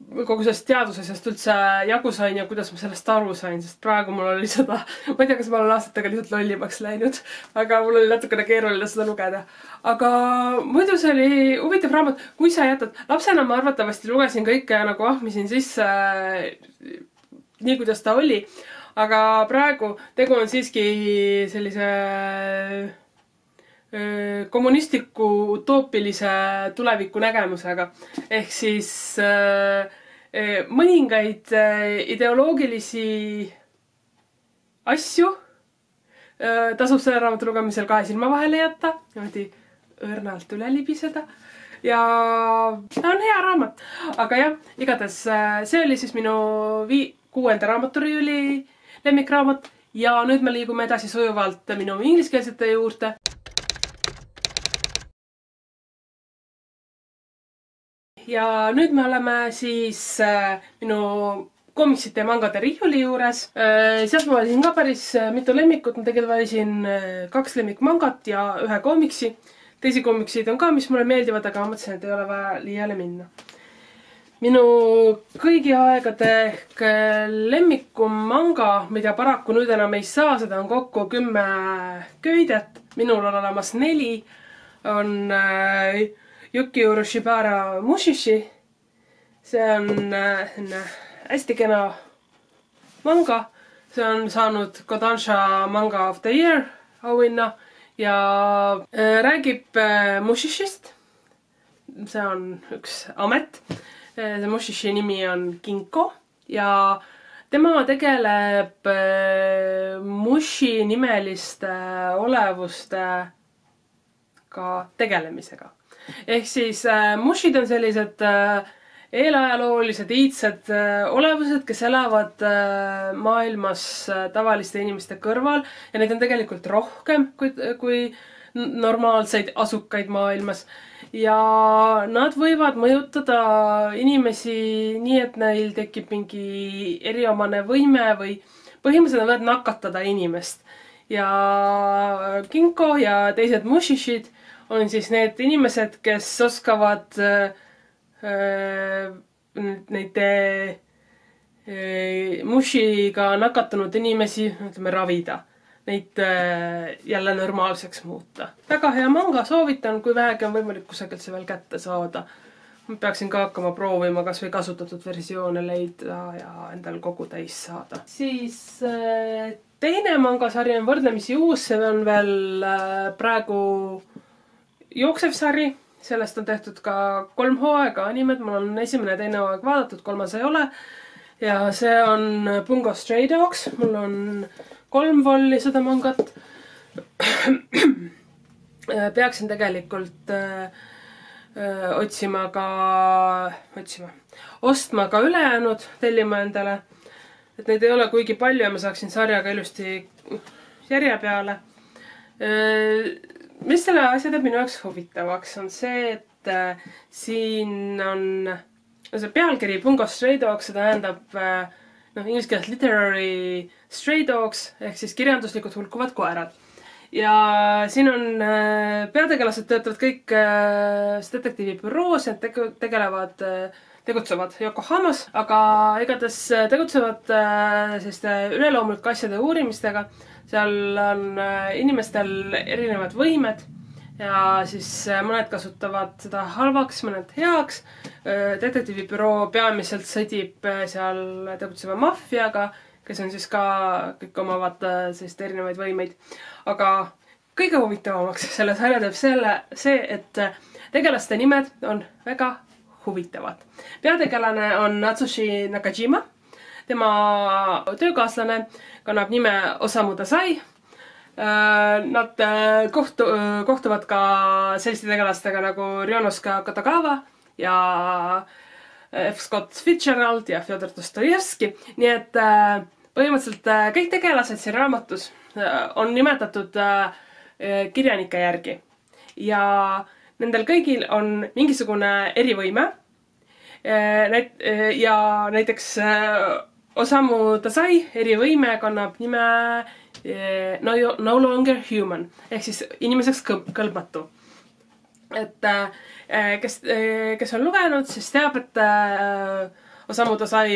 kogu sellest teadusasjast üldse jagu sain ja kuidas ma sellest aru sain, sest praegu mul oli seda, ma ei tea, kas ma olen aastatega lihtsalt lollimaks läinud, aga mul oli natukene keeruline seda lugeda. Aga muidu see oli huvitav raamat, kui sa jätad. Lapsena ma arvatavasti lugesin kõike ja nagu ahmisin sisse nii, kuidas ta oli. Aga praegu tegu on siiski sellise kommunistliku utoopilise tuleviku nägemusega. Ehk siis mõningaid ideoloogilisi asju tasub selle raamatu lugemisel 2 silma vahele jätta, niimoodi õrnalt üle libiseda. Ja ta on hea raamat. Aga jah, igatahes see oli siis minu 6. raamaturiiuli lemmikraamat ja nüüd me liigume edasi sujuvalt minu ingliskeelsete juurde. Ja nüüd me oleme siis minu komiksite ja mangade riiuli juures. Sealt ma valisin ka päris mitu lemmikut. Ma tegelikult valisin 2 lemmikmangat ja 1 komiksi. Teisi komiksid on ka, mis mulle meeldivad, aga ma mõtlesin, et ei ole vaja liiale minna. Minu kõigi aegade ehk lemmikum manga, mida paraku nüüd enam ei saa, seda on kokku 10 köidet. Minul on olemas 4. On Yuki Urushibara Mushishi. See on hästi kena manga. See on saanud Kodansha Manga of the Year auhinna ja räägib Mushishist. See on üks amet. See Mushishi nimi on Kinko ja tema tegeleb mushi nimeliste olevuste tegelemisega. Ehk siis mushid on sellised eelajaloolised iidsed olevused, kes elavad maailmas tavaliste inimeste kõrval ja neid on tegelikult rohkem kui normaalseid asukaid maailmas. Ja nad võivad mõjutada inimesi nii, et neil tekib mingi eriomane võime või põhimõtteliselt nad võivad nakatada inimest. Ja Kinko ja teised mushishid on siis need inimesed, kes oskavad neid mushiga nakatunud inimesi, ütleme, ravida. Neid jälle normaalseks muuta. Väga hea manga, soovitan, kui vähegi on võimalik kusagilt see veel kätte saada. Ma peaksin ka hakkama proovima kas või kasutatud versioone leida ja endal kogu täis saada. Siis teine mangasari on võrdlemisi uus, see on veel praegu jooksev sari. Sellest on tehtud ka 3 hooaega animed, mul on esimene ja teine hooaeg vaadatud, 3. ei ole. Ja see on Bungo Stray Dogs, mul on 3 volli seda mangat. Peaksin tegelikult ostma ka ülejäänud, tellima endale. Et neid ei ole kuigi palju ja ma saaksin sarjaga ilusti järje peale. Mis selle asja teeb minu jaoks huvitavaks on see, et siin on see pealkiri Bungo Stray Dogs, seda tähendab inglise keeles literary stray dogs ehk siis kirjanduslikud hulkuvad koerad. Ja siin on peategelased töötavad kõik detektiivibüroos, need tegutsevad Yokohamas, aga igatahes tegutsevad selliste üleloomulike asjade uurimistega. Seal on inimestel erinevad võimed ja siis mõned kasutavad seda halvaks, mõned heaks. Detektiivibüroo peamiselt sõdib seal tegutseva maffiaga, kes on siis ka kõik omavad sellist erinevaid võimeid. Aga kõige huvitavamaks selle sarja teeb see, et tegelaste nimed on väga huvitavad. Peategelane on Natsushi Nakajima. Tema töökaaslane kannab nime Osamu Dazai. Nad kohtuvad ka selliste tegelastega nagu Ryonosuke Katagawa ja F. Scott Fitzgerald ja Fyodor Dostojevski. Nii et põhimõtteliselt kõik tegelased siin raamatus on nimetatud kirjanike järgi. Ja nendel kõigil on mingisugune erivõime. Ja näiteks Osamu Dazai erivõime kannab nime No Longer Human ehk siis inimeseks kõlbmatu. Et kes on lugenud, siis teab, et Osamu Dazai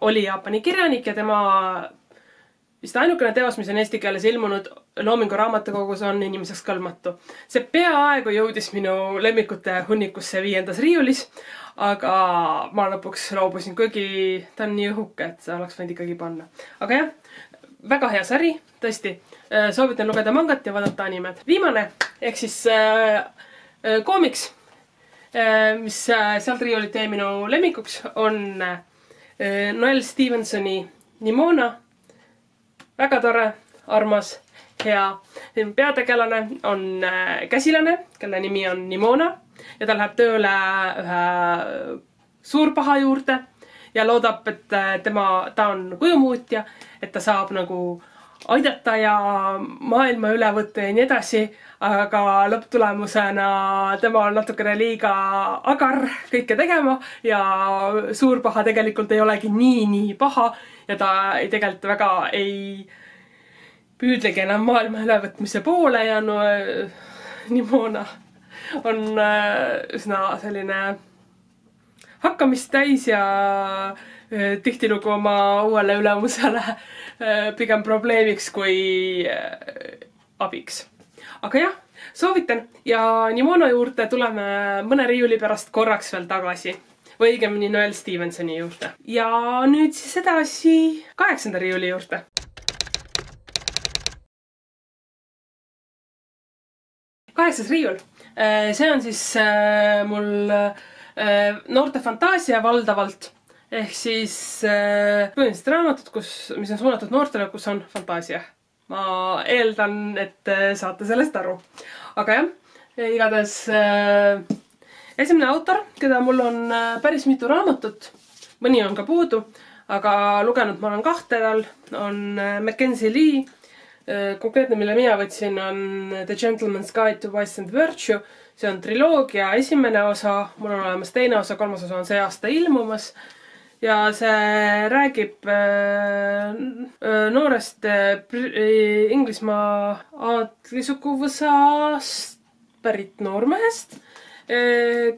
oli Jaapani kirjanik ja tema vist ainukene teos, mis on eesti keeles ilmunud Loomingu raamatukogus, on inimeseks kõlbmatu. See peaaegu jõudis minu lemmikute hunnikusse 5. riiulis, aga ma lõpuks loobusin, kuigi ta on nii õhuke, et see oleks võinud ikkagi panna. Aga jah, väga hea sari, tõesti. Soovitan lugeda mangat ja vaadata animed. Viimane, ehk siis koomiks, mis sealt riiulit jäi minu lemmikuks, on Noel Stevensoni Nimona. Väga tore, armas, hea. Peategelane on käsilane, kelle nimi on Nimona ja ta läheb tööle ühe suurpaha juurde ja loodab, et ta on kujumuutja, et ta saab nagu aidata ja maailma üle võtta ja nii edasi, aga lõpptulemusena tema on natukene liiga agar kõike tegema ja suurpaha tegelikult ei olegi nii paha ja ta tegelikult väga ei püüdlegi enam maailma ülevõtmise poole ja Nimona on üsna selline hakkamist täis ja tihtilugu oma uuele ülemusele pigem probleemiks kui abiks. Aga jah, soovitan ja Nimona juurde tuleme mõne riiuli pärast korraks veel tagasi. Või õigemini Noel Stevensoni juurde. Ja nüüd siis edasi 8. riiuli juurde. 8. riiul. See on siis mul noorte fantaasia valdavalt. Ehk siis põhimõtteliselt raamatud, mis on suunatud noortele, kus on fantaasia. Ma eeldan, et saate sellest aru. Aga jah, igatahes esimene autor, keda mul on päris mitu raamatut, mõni on ka puudu, aga lugenud ma olen 2 tal, on Mackenzie Lee. Konkreetne, mille mina võtsin, on The Gentleman's Guide to Vice and Virtue. See on triloogia esimene osa, mul on olemas teine osa, 3. osa on see aasta ilmumas. Ja see räägib noorest Inglismaa aadlisukuvõsast pärit noormehest,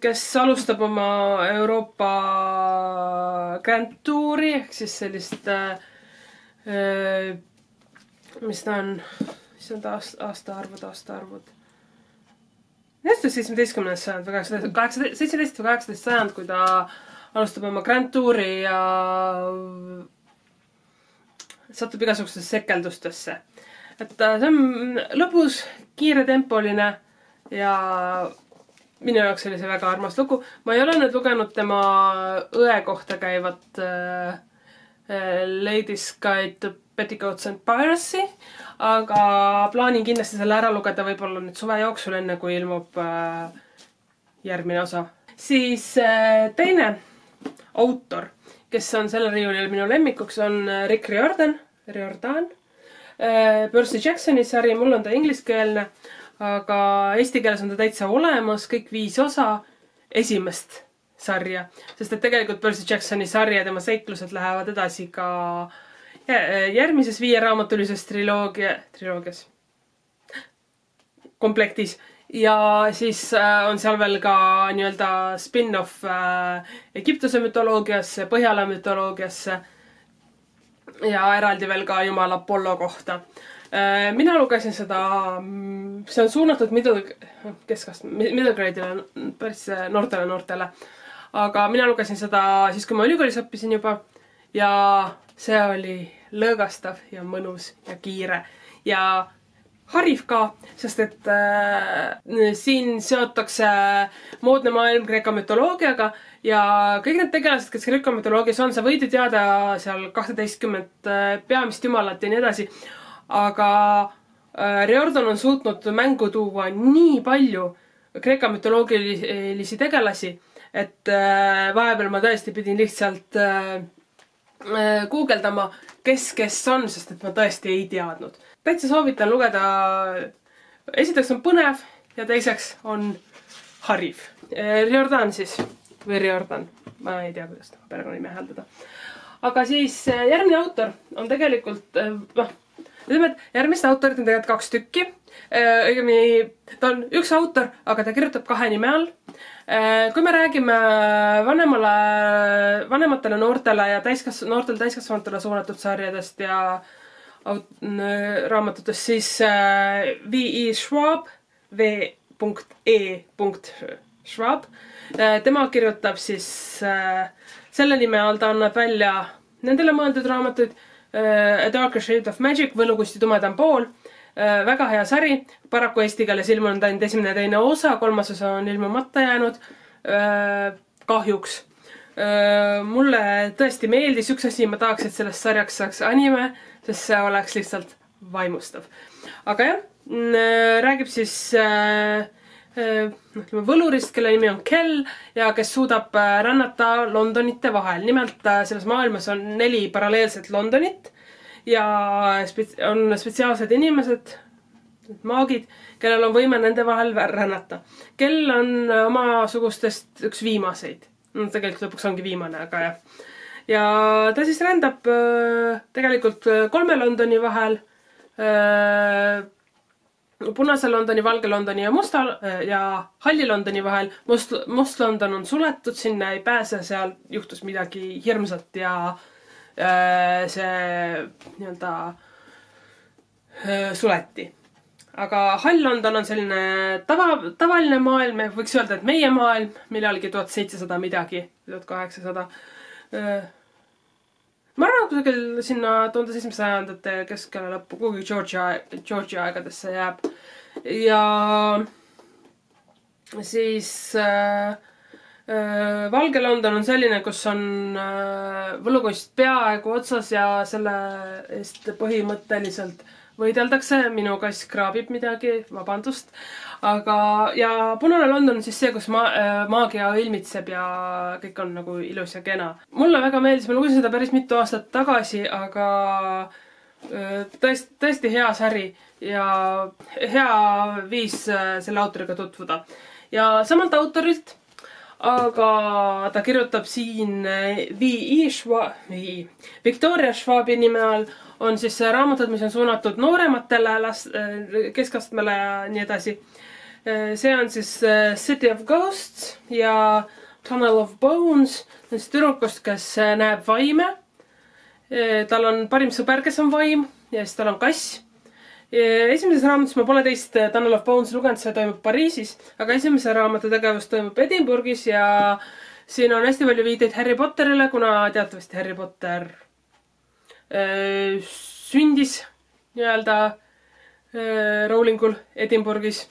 kes alustab oma Euroopa Grand Touri ehk siis sellist, mis ta on, mis on aastaarvud. 17. sajand või 17. või 18. sajand, kui ta alustab oma Grand Touri ja satub igasugustesse sekeldustesse. Et see on lõbus, kiiretempoline ja minu jaoks oli see väga armas lugu. Ma ei ole nüüd lugenud tema õe kohta käivat Ladies Guide to Petticoats and Piracy, aga plaanin kindlasti selle ära lugeda võib-olla nüüd suve jooksul, enne kui ilmub järgmine osa. Siis teine autor, kes on selle riiulil minu lemmikuks, on Rick Riordan. Percy Jacksoni sari, mul on ta ingliskeelne, aga eesti keeles on ta täitsa olemas, kõik 5 osa esimest sarja. Sest et tegelikult Percy Jacksoni sari ja tema seiklused lähevad edasi ka järgmises 5 raamatulises triloogias komplektis. Ja siis on seal veel ka nii-öelda spin-off Egiptuse mütoloogiasse, Põhjala mütoloogiasse ja eraldi veel ka Jumal Apollo kohta. Mina lugesin seda, see on suunatud middle grade'ile, päris noortele. Aga mina lugesin seda siis, kui ma ülikoolis õppisin juba ja see oli lõõgastav ja mõnus ja kiire ja hariv ka, sest et siin seotakse moodne maailm Kreeka mütoloogiaga ja kõik need tegelased, kes Kreeka mütoloogias on, sa võid ju teada seal 12 peamist jumalat ja nii edasi, aga Riordan on suutnud mängu tuua nii palju Kreeka mütoloogilisi tegelasi, et vahepeal ma tõesti pidin lihtsalt guugeldama, kes on, sest et ma tõesti ei teadnud. Täitsa soovitan lugeda, esiteks on põnev ja teiseks on hariv. Riordan siis, või Riordan, ma ei tea, kuidas ta perekonnanime hääldada. Aga siis järgmine autor on tegelikult, ütleme, et järgmist autorit on tegelikult 2 tükki. Õigemini, ta on üks autor, aga ta kirjutab 2 nime all. Kui me räägime vanematele noortele ja noortele täiskasvanutele suunatud sarjadest ja raamatutest, siis V.E. Schwab, V.E. Schwab, tema kirjutab siis selle nime all, ta annab välja nendele mõeldud raamatuid A Darker Shade of Magic, Võlukusti tumedam pool. Väga hea sari, paraku eesti keeles ilmunud ainult esimene ja teine osa, 3. osa on ilmumata jäänud, kahjuks. Mulle tõesti meeldis üks asi, ma tahaks, et sellest sarjaks saaks anime, sest see oleks lihtsalt vaimustav. Aga jah, räägib siis võlurist, kelle nimi on Kell ja kes suudab rännata Londonite vahel. Nimelt selles maailmas on 4 paralleelset Londonit ja on spetsiaalsed inimesed, maagid, kellel on võime nende vahel rännata. Kell on omasugustest üks viimaseid. Tegelikult lõpuks ongi viimane, aga jah. Ja ta siis rändab tegelikult 3 Londoni vahel, punase Londoni, valge Londoni ja halli Londoni vahel. Must London on suletud, sinna ei pääse, seal juhtus midagi hirmsat ja see nii-öelda suleti. aga Hall London on selline tavaline maailm, võiks öelda, et meie maailm, millalgi 1700 midagi, 1800. Ma arvan, kusagil sinna 1700 sajandate keskele lõppu, kuhugi Georgia aegadesse jääb. Ja siis Valge London on selline, kus on võlukunst peaaegu otsas ja selle eest põhimõtteliselt võideldakse. Minu kass kraabib midagi, vabandust. Ja Punane London on siis see, kus maagia õilmitseb ja kõik on nagu ilus ja kena. Mulle väga meeldis, ma lugesin seda päris mitu aastat tagasi, aga tõesti hea säri ja hea viis selle autoriga tutvuda. Ja samalt autorilt, aga ta kirjutab siin Victoria Schwabi nime all, on siis raamatud, mis on suunatud noorematele, keskastmele ja nii edasi. See on siis City of Ghosts ja Tunnel of Bones, tüdrukust, kes näeb vaime. Tal on parim sõber, kes on vaim ja siis tal on kass. Esimeses raamatus ma pole teist Tunnel of Bones lugenud, see toimub Pariisis, aga esimese raamatu tegevus toimub Edinburghis ja siin on hästi palju viiteid Harry Potterile, kuna teatavasti Harry Potter sündis nii-öelda Rowlingul Edinburghis.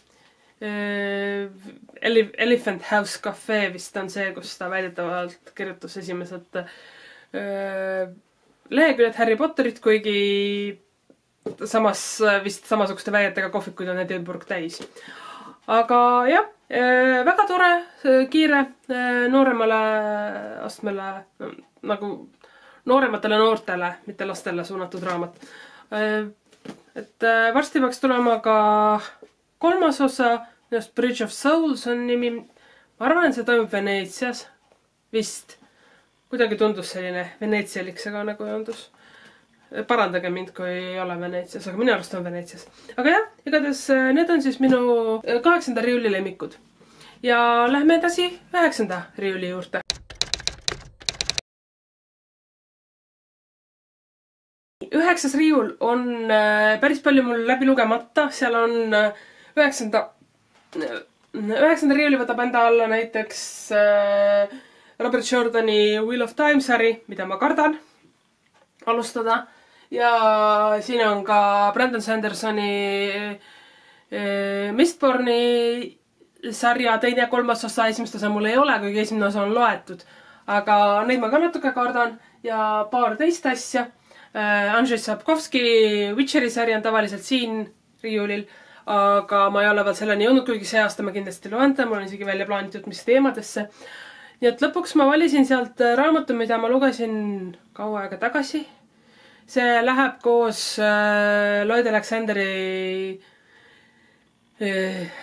Elephant House Cafe vist on see, kus ta väidetavalt kirjutas esimesed leheküljed Harry Potterit, kuigi samas vist samasuguste väidetega kohvikuid on Edinburgh täis. Aga jah, väga tore, kiire, nooremale astmele, nagu noorematele noortele, mitte lastele suunatud raamat. Et varsti peaks tulema ka 3. osa, just Bridge of Souls on nimi. Ma arvan, et see toimub Veneetsias, vist. Kuidagi tundus selline veneetsialik segane kujundus. Parandage mind, kui ei ole Veneetsias, aga minu arust on Veneetsias. Aga jah, igatahes need on siis minu 8. riiuli lemmikud. Ja lähme edasi 9. riiuli juurde. 9. riiul on päris palju mul läbi lugemata. Seal on 9. riiuli võtab enda alla näiteks Robert Jordani Wheel of Time sari, mida ma kardan alustada. Ja siin on ka Brandon Sandersoni Mistborni sarja 2. ja 3. osa. Esimest osa mul ei ole, kuigi esimene osa on loetud. Aga neid ma ka natuke kardan ja paar teist asja. Andrzej Sapkowski Witcheri sari on tavaliselt siin riiulil, aga ma ei ole veel selleni jõudnud, kuigi see aasta ma kindlasti loen ta. Mul on isegi välja plaanitud, mis teemadesse. Nii et lõpuks ma valisin sealt raamatu, mida ma lugesin kaua aega tagasi. See läheb koos Lloyd Alexanderi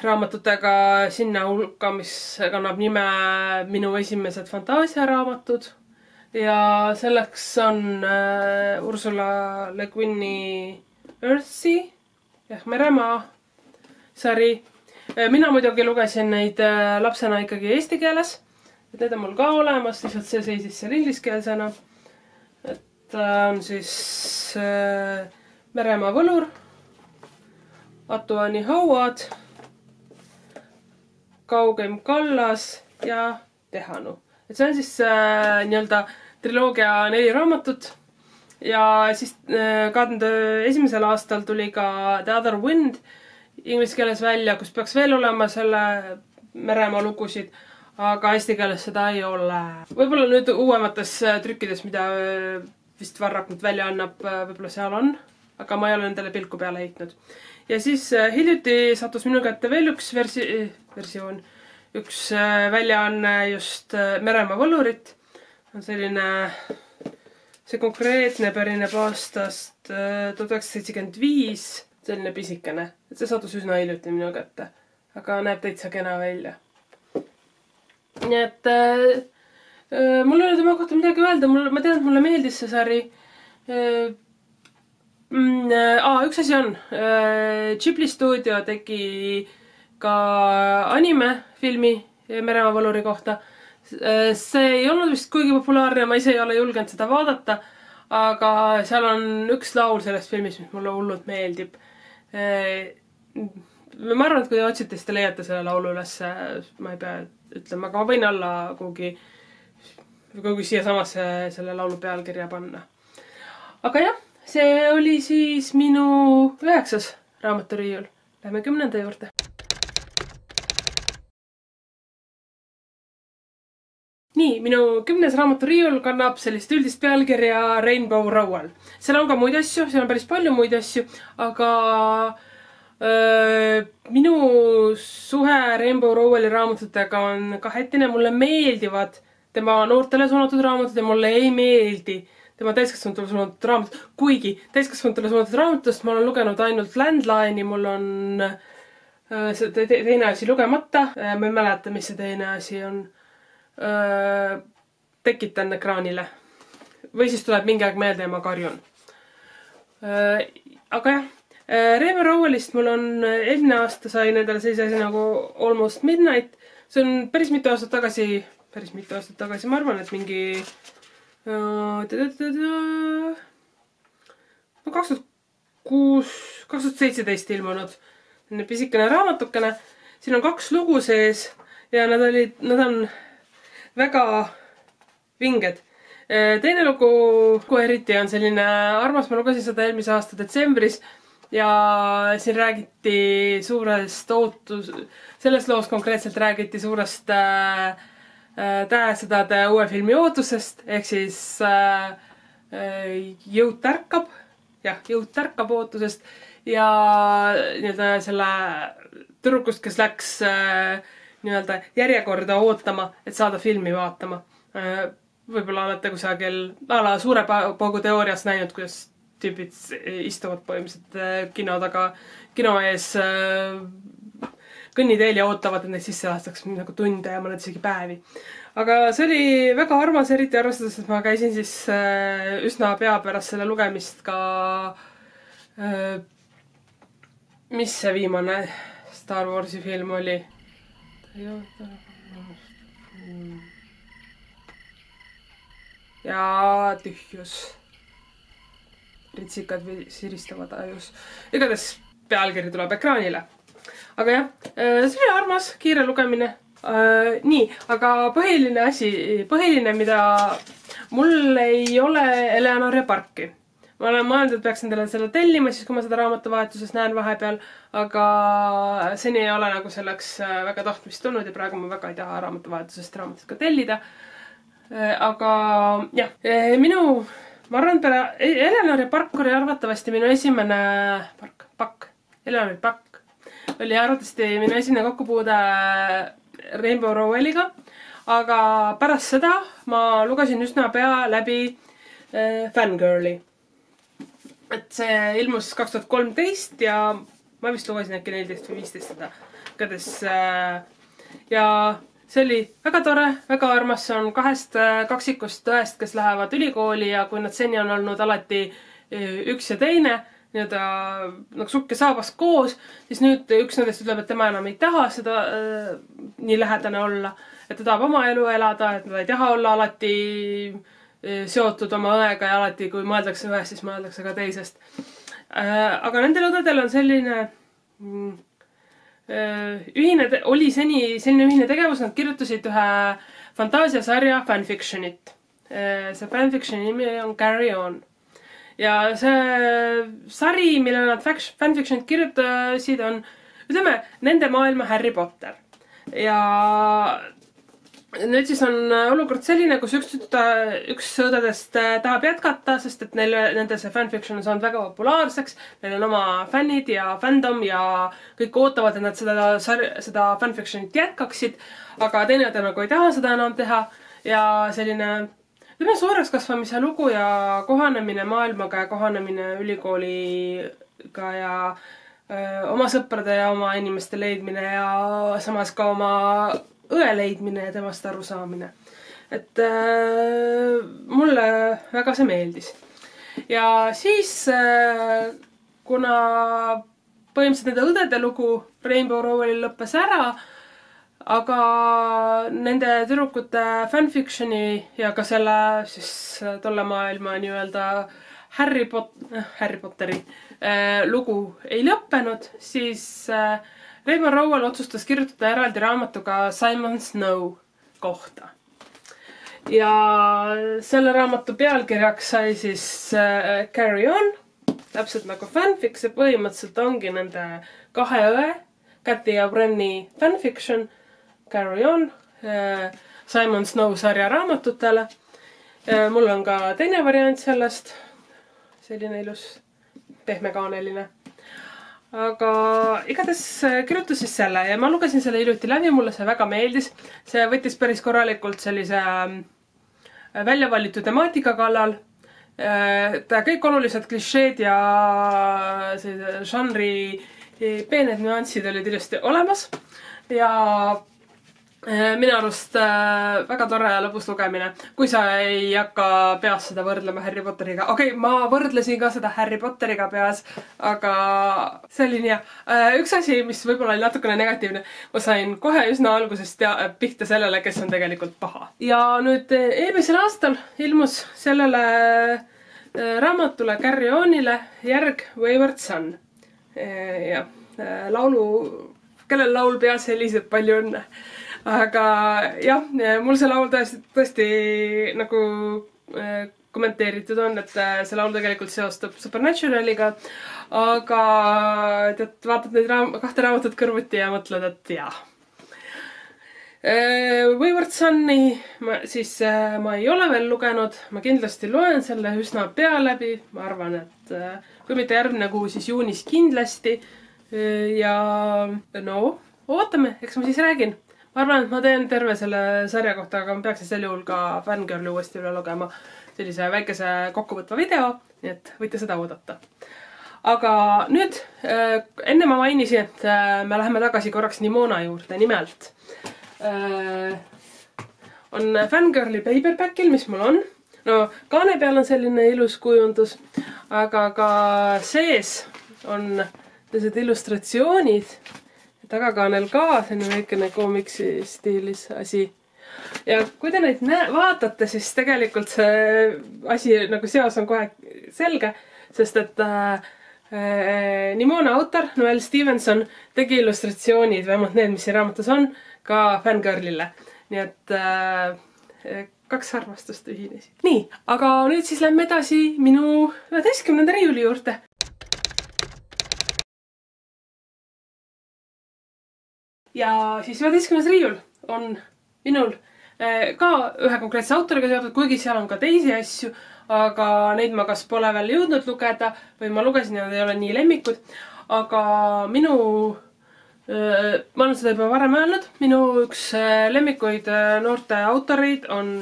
raamatutega sinna hulka, mis kannab nime Minu esimesed fantaasiaraamatud. Ja selleks on Ursula Le Guini Earthsea ehk Meremaa sari. Mina muidugi lugesin neid lapsena ikkagi eesti keeles. Need on mul ka olemas, lihtsalt see seisis seal ingliskeelsena. On siis Meremaa võlur, Atuani hauad, Kaugem kallas ja Tehanu. Et see on siis nii-öelda triloogia 4 raamatut. Ja siis 2001. aastal tuli ka The Other Wind inglise keeles välja, kus peaks veel olema selle Meremaa lugusid. Aga eesti keeles seda ei ole. Võib-olla nüüd uuemates trükkides, mida vist Varrakut välja annab, võib-olla seal on, aga ma ei ole nendele pilku peale heitnud. Ja siis hiljuti sattus minu kätte veel üks versioon, üks väljaanne just Meremaa võlurit. On selline, see konkreetne pärineb aastast 1975, selline pisikene. Et see sattus üsna hiljuti minu kätte, aga näeb täitsa kena välja. Nii et mul ei ole tema kohta midagi öelda, ma tean, et mulle meeldis see sari. Üks asi on, Ghibli stuudio tegi ka anime-filmi Meremaa võluri kohta. See ei olnud vist kuigi populaarne, ma ise ei ole julgenud seda vaadata, aga seal on üks laul sellest filmis, mis mulle hullult meeldib. ma arvan, et kui te otsite, siis te leiate selle laulu üles, ma ei pea ütlema, aga ma võin alla kuhugi siia samasse selle laulu pealkirja panna. Aga jah, see oli siis minu 9. raamaturiiul. Lähme 10. juurde. Nii, minu 10. raamaturiiul kannab sellist üldist pealkirja Rainbow Rowell. Seal on ka muid asju, seal on päris palju muid asju, aga minu suhe Rainbow Rowelli raamatutega on kahetine. Mulle meeldivad tema noortele suunatud raamatud ja mulle ei meeldi tema täiskasvanutele suunatud raamatud. Kuigi täiskasvanutele suunatud raamatust ma olen lugenud ainult Landline'i, mul on see teine asi lugemata. Ma ei mäleta, mis see teine asi on. Tekitan ekraanile. Või siis tuleb mingi aeg meelde ja ma karjun. Aga jah. Rainbow Rowellist mul on eelmine aasta sai nendele sellise asi nagu Almost Midnight. See on päris mitu aastat tagasi, ma arvan, et mingi 2017 ilmunud pisikene raamatukene. Siin on 2 lugu sees ja nad on väga vinged. Teine lugu eriti on selline armas, ma lugesin seda eelmise aasta detsembris. Ja siin räägiti suurest selles loos konkreetselt räägiti suurest Tähesõdade uue filmi ootusest, ehk siis jõud tärkab ootusest ja selle tüdrukust, kes läks järjekorda ootama, et saada filmi vaatama. Võib-olla olete kusagil Suure paugu teoorias näinud, kuidas tüübid istuvad põhimõtteliselt kino ees kõnniteel ja ootavad, et neid sisse lastakse nagu tunde ja mõned isegi päevi. Aga see oli väga armas, eriti arvestades, et ma käisin siis üsna pea pärast selle lugemist ka mis see viimane Star Warsi film oli? Ja tühjus. Ritsikad siristavad ajus. Igatahes pealkiri tuleb ekraanile. Aga jah, see oli armas, kiire lugemine. Nii, aga põhiline, mida mul ei ole Eleanor ja Parki. Ma olen mõelnud, et peaks endale selle tellima, siis kui ma seda raamatuvahetuses näen vahepeal, aga seni ei ole nagu selleks väga tahtmist tulnud ja praegu ma väga ei taha raamatuvahetusest raamatut ka tellida. Aga jah, ma arvan, Eleanor ja Park oli arvatavasti minu esimene Eleanor ja Park oli arvatavasti minu esimene kokkupuude Rainbow Rowelliga, aga pärast seda ma lugesin üsna pea läbi Fangirli. Et see ilmus 2013 ja ma vist lugesin äkki 14 või 15 seda. Ja see oli väga tore, väga armas, see on 2 kaksikust õest, kes lähevad ülikooli ja kui nad seni on olnud alati üks ja teine, nagu sukk ja saabas koos, siis nüüd üks nendest ütleb, et tema enam ei taha seda nii lähedane olla, et ta tahab oma elu elada, et ta ei taha olla alati seotud oma õega ja alati, kui mõeldakse ühest, siis mõeldakse ka teisest. Aga nendel õdedel on selline oli selline ühine tegevus, nad kirjutasid ühe fantaasiasarja fanfictionit. See fanfictioni nimi on Carry On. Ja see sari, mille nad fanfictionit kirjutasid, on, ütleme, nende maailma Harry Potter. Ja nüüd siis on olukord selline, kus üks õdedest tahab jätkata, sest et nende see fanfiction on saanud väga populaarseks. Neil on oma fännid ja fandom ja kõik ootavad, et nad seda fanfictionit jätkaksid, aga teine õde nagu ei taha seda enam teha. Ja selline suureks kasvamise lugu ja kohanemine maailmaga ja kohanemine ülikooliga ja oma sõprade ja oma inimeste leidmine ja samas ka oma õe leidmine ja temast aru saamine. Et mulle väga see meeldis. Ja siis, kuna põhimõtteliselt nende õdede lugu Rainbow Rowellil lõppes ära, aga nende tüdrukute fanfictioni ja ka selle siis tolle maailma nii-öelda Harry Potteri lugu ei lõppenud, siis Raymond Rowell otsustas kirjutada eraldi raamatu ka Simon Snow kohta. Ja selle raamatu pealkirjaks sai siis Carry On, täpselt nagu fanfic, see põhimõtteliselt ongi nende kahe õe, Cathy ja Brenni fanfiction, Carry On, Simon Snow sarja raamatutele. Mul on ka teine variant sellest, selline ilus pehmekaaneline. Aga igatahes kirjutas siis selle ja ma lugesin selle hiljuti läbi, mulle see väga meeldis. See võttis päris korralikult sellise väljavalitud temaatika kallal. Kõik olulised klišeed ja žanri peened nüansid olid ilusti olemas. Ja minu arust väga tore ja lõbus lugemine, kui sa ei hakka peas seda võrdlema Harry Potteriga. Okei, ma võrdlesin ka seda Harry Potteriga peas, aga see oli nii. Üks asi, mis võib-olla oli natukene negatiivne, ma sain kohe üsna algusest pihta sellele, kes on tegelikult paha. Ja nüüd eelmisel aastal ilmus sellele raamatule Carry Onile järg Wayward Son. Ja laulu, kellel laul peas heliseb, palju õnne. Aga jah, mul see laul tõesti nagu kommenteeritud on, et see laul tegelikult seostub Supernaturaliga, aga tead, vaatad neid kahte raamatut kõrvuti ja mõtled, et jah. Wayward Soni siis ma ei ole veel lugenud, ma kindlasti loen selle üsna pea läbi, ma arvan, et kui mitte järgmine kuu, siis juunis kindlasti. Ja no, ootame, eks ma siis räägin. Ma arvan, et ma teen terve selle sarja kohta, aga ma peaksin sel juhul ka Fangirli uuesti üle lugema sellise väikese kokkuvõtva video, nii et võite seda oodata. Aga nüüd, enne ma mainisin, et me läheme tagasi korraks Nimona juurde, nimelt. On Fangirli paperbackil, mis mul on. No, kaane peal on selline ilus kujundus, aga ka sees on sellised illustratsioonid. Tagakaanel ka, see on väikene koomiksi stiilis asi. Ja kui te neid vaatate, siis tegelikult see asi nagu seos on kohe selge, sest et Nimona autor, Noel Stevenson, tegi illustratsioonid, vähemalt need, mis siin raamatus on, ka Fangirlile. Nii et kaks armastust ühinesid. Nii, aga nüüd siis lähme edasi minu 11. riiuli juurde. Ja siis 11. riiul on minul ka ühe konkreetse autoriga seotud, kuigi seal on ka teisi asju, aga neid ma kas pole veel jõudnud lugeda või ma lugesin ja nad ei ole nii lemmikud. Aga minu, ma olen seda juba varem öelnud, minu üks lemmikuid noorte autoreid on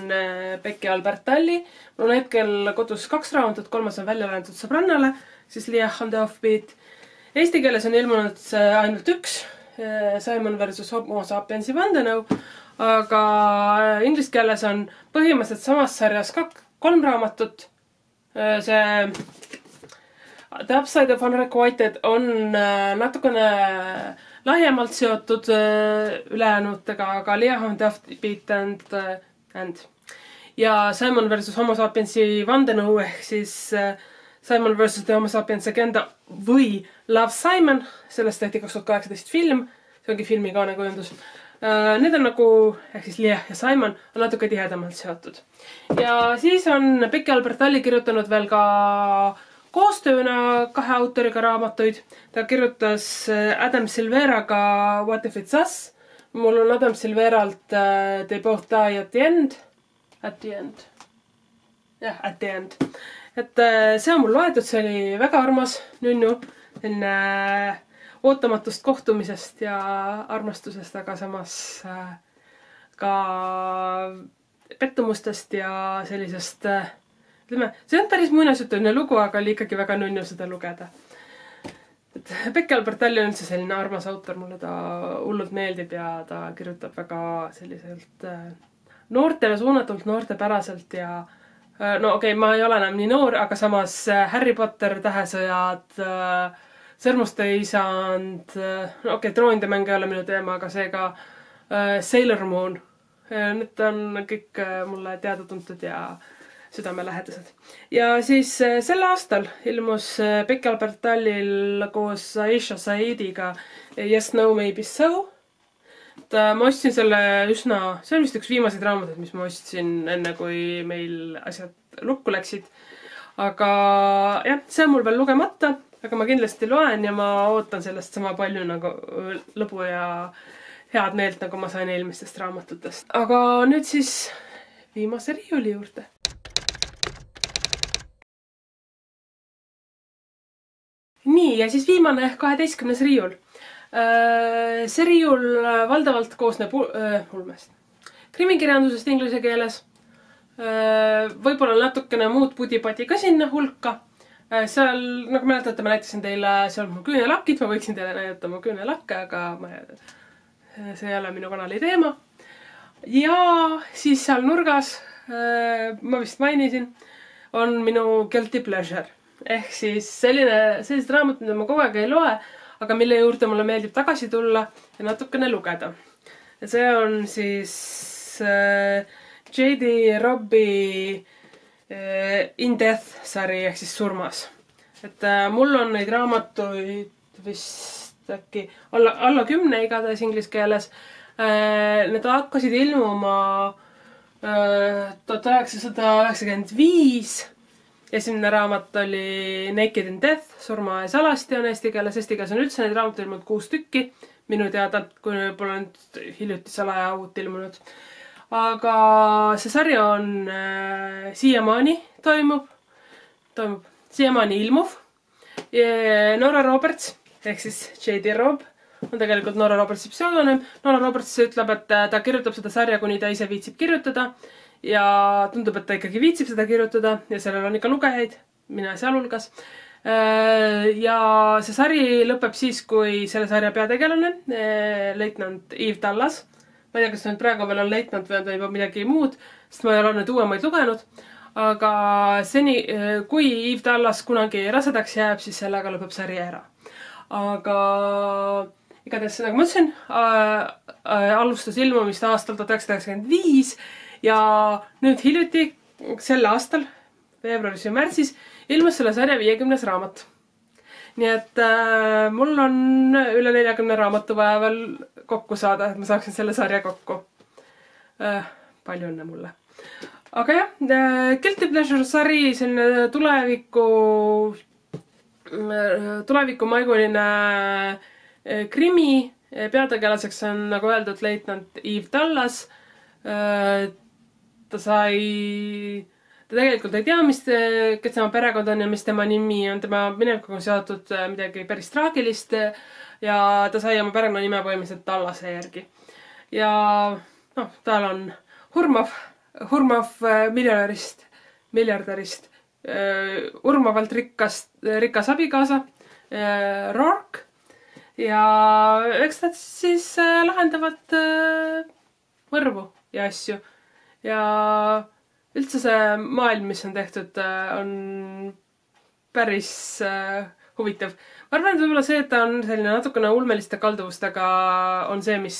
Becky Albertalli. Mul on hetkel kodus 2 raamatut, 3 on välja läinud sõbrannale, siis Leah on the Offbeat. Eesti keeles on ilmunud ainult üks. Simon versus Homo sapiensi vandenõu, aga inglise keeles on põhimõtteliselt samas sarjas 3 raamatut. See The Upside of Unrequited on natukene laiemalt seotud ülejäänutega, aga Leah on the Offbeat and. Ja Simon versus Homo sapiensi vandenõu ehk siis Simon versus the Homo sapiens agenda või Love Simon, sellest tehti 2018 film, see ongi filmikaane kujundus. Need on nagu, ehk siis Leah ja Simon, on natuke tihedamalt seotud. Ja siis on Becky Albertalli kirjutanud veel ka koostööna 2 autoriga raamatuid. Ta kirjutas Adam Silveraga What if it's us? Mul on Adam Silveralt They both die at the end. At the end. Jah, at the end. Et see on mul loetud, see oli väga armas nünnu, ootamatust kohtumisest ja armastusest, aga samas ka pettumustest ja sellisest, ütleme, see on päris muinasjutuline lugu, aga oli ikkagi väga nünnu seda lugeda. Becky Albertalli on üldse selline armas autor, mulle ta hullult meeldib ja ta kirjutab väga selliselt noortele suunatult, noortepäraselt ja no okei, ma ei ole enam nii noor, aga samas Harry Potter, Tähesõjad, Sõrmuste isand, no okei, Troonide mäng ei ole minu teema, aga seega Sailor Moon. Need on kõik mulle teada-tuntud ja südamelähedased. Ja siis sel aastal ilmus Becky Albertallil koos Aisha Saediga Yes, No, Maybe So. Ma ostsin selle see on vist üks viimaseid raamatuid, mis ma ostsin enne, kui meil asjad lukku läksid. Aga jah, see on mul veel lugemata, aga ma kindlasti loen ja ma ootan sellest sama palju nagu lõbu ja head meelt, nagu ma sain eelmistest raamatutest. Aga nüüd siis viimase riiuli juurde. Nii, ja siis viimane 12. riiul. See riiul valdavalt koosneb ulmest. Krimikirjandusest inglise keeles. Võib-olla natukene muud pudi-padi ka sinna hulka. Seal, nagu mäletate, ma näitasin teile seal mu küünelakid. Ma võiksin teile näidata mu küünelakke, aga see ei ole minu kanali teema. Ja siis seal nurgas, ma vist mainisin, on minu guilty pleasure. Ehk siis sellised raamatud, mida ma kogu aeg ei loe, aga mille juurde mulle meeldib tagasi tulla ja natukene lugeda. Ja see on siis J.D. Robbi In Death sari ehk siis surmas. Et mul on neid raamatuid vist äkki alla 10 igatahes inglise keeles. Need hakkasid ilmuma 1995. Esimene raamat oli Naked in Death, surma ees alasti on eesti keeles. Eesti keeles on üldse neid raamatuid ilmunud 6 tükki. Minu teada, kui pole nüüd hiljuti salaja uut ilmunud. Aga see sari on siiamaani siiamaani ilmuv. Nora Roberts, ehk siis J.D. Robb, on tegelikult Nora Robertsi pseudonüüm. Nora Roberts ütleb, et ta kirjutab seda sarja, kuni ta ise viitsib kirjutada. Ja tundub, et ta ikkagi viitsib seda kirjutada ja sellel on ikka lugejaid, mina sealhulgas. Ja see sari lõpeb siis, kui selle sarja peategelane, leitnant Eve Dallas. Ma ei tea, kas nüüd praegu veel on leitnant või on ta juba midagi muud, sest ma ei ole nüüd uuemaid lugenud. Aga seni, kui Eve Dallas kunagi rasedaks jääb, siis sellega lõpeb sari ära. Aga igatahes, nagu ma ütlesin, alustas ilmumist aastal 1995. Ja nüüd hiljuti, sel aastal, veebruaris ja märtsis, ilmus selle sarja 50. raamat. Nii et mul on üle 40 raamatu vaja veel kokku saada, et ma saaksin selle sarja kokku. Palju õnne mulle. Aga jah, Guilty Pleasure sari, selline tulevikumaiguline krimi. Peategelaseks on, nagu öeldud, leitnant Eve Dallas. Ta tegelikult ei tea, kes tema perekond on ja mis tema nimi on. Tema minevikuga on seotud midagi päris traagilist ja ta sai oma perekonnanime põhimõtteliselt Dallase järgi. Ja tal on hurmav miljardärist, hurmavalt rikas abikaasa, Rourke. Ja eks nad siis lahendavad mõrvu ja asju. Ja üldse see maailm, mis on tehtud, on päris huvitav. Ma arvan, et võib-olla see, et ta on selline natukene ulmeliste kalduvustega, on see, mis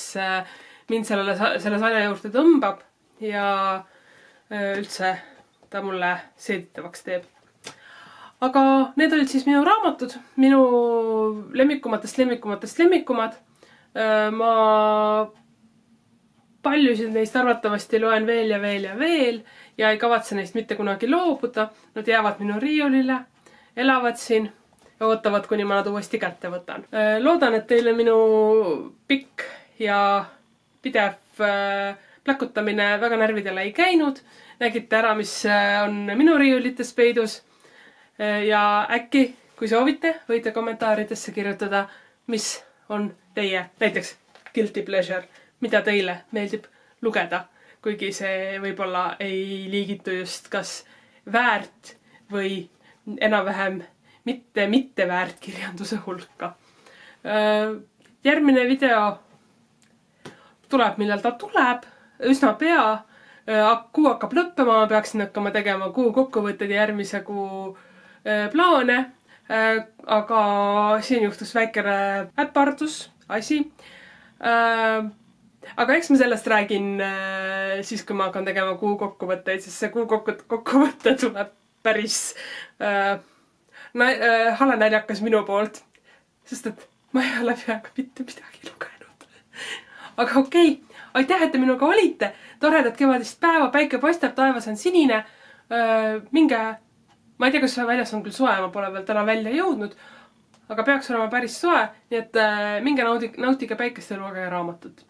mind selle sarja juurde tõmbab. Ja üldse ta mulle seeditavaks teeb. Aga need olid siis minu raamatud. Minu lemmikumatest. Ma paljusid neist arvatavasti loen veel ja ei kavatse neist mitte kunagi loobuda. Nad jäävad minu riiulile, elavad siin ja ootavad, kuni ma nad uuesti kätte võtan. Loodan, et teile minu pikk ja pidev pläkutamine väga närvidele ei käinud. Nägite ära, mis on minu riiulites peidus. Ja äkki, kui soovite, võite kommentaaridesse kirjutada, mis on teie näiteks guilty pleasure, mida teile meeldib lugeda, kuigi see võib-olla ei liigitu just kas väärt või enam-vähem mitte väärt kirjanduse hulka. Järgmine video tuleb, millal ta tuleb, üsna pea. Kuu hakkab lõppema, ma peaksin hakkama tegema kuu kokkuvõtted ja järgmise kuu plaane. Aga siin juhtus väikene äpardus, asi. aga eks ma sellest räägin siis, kui ma hakkan tegema kuu kokkuvõtteid, siis see kuu kokkuvõte tuleb päris hale naljakas minu poolt. Sest et ma ei ole peaaegu mitte midagi lugenud. Aga okei, aitäh, et te minuga olite. Toredat kevadist päeva, päike paistab, taevas on sinine. Minge, ma ei tea, kas väljas on küll soe, ma pole veel täna välja jõudnud. Aga peaks olema päris soe, nii et minge nautige päikest ja lugege raamatut.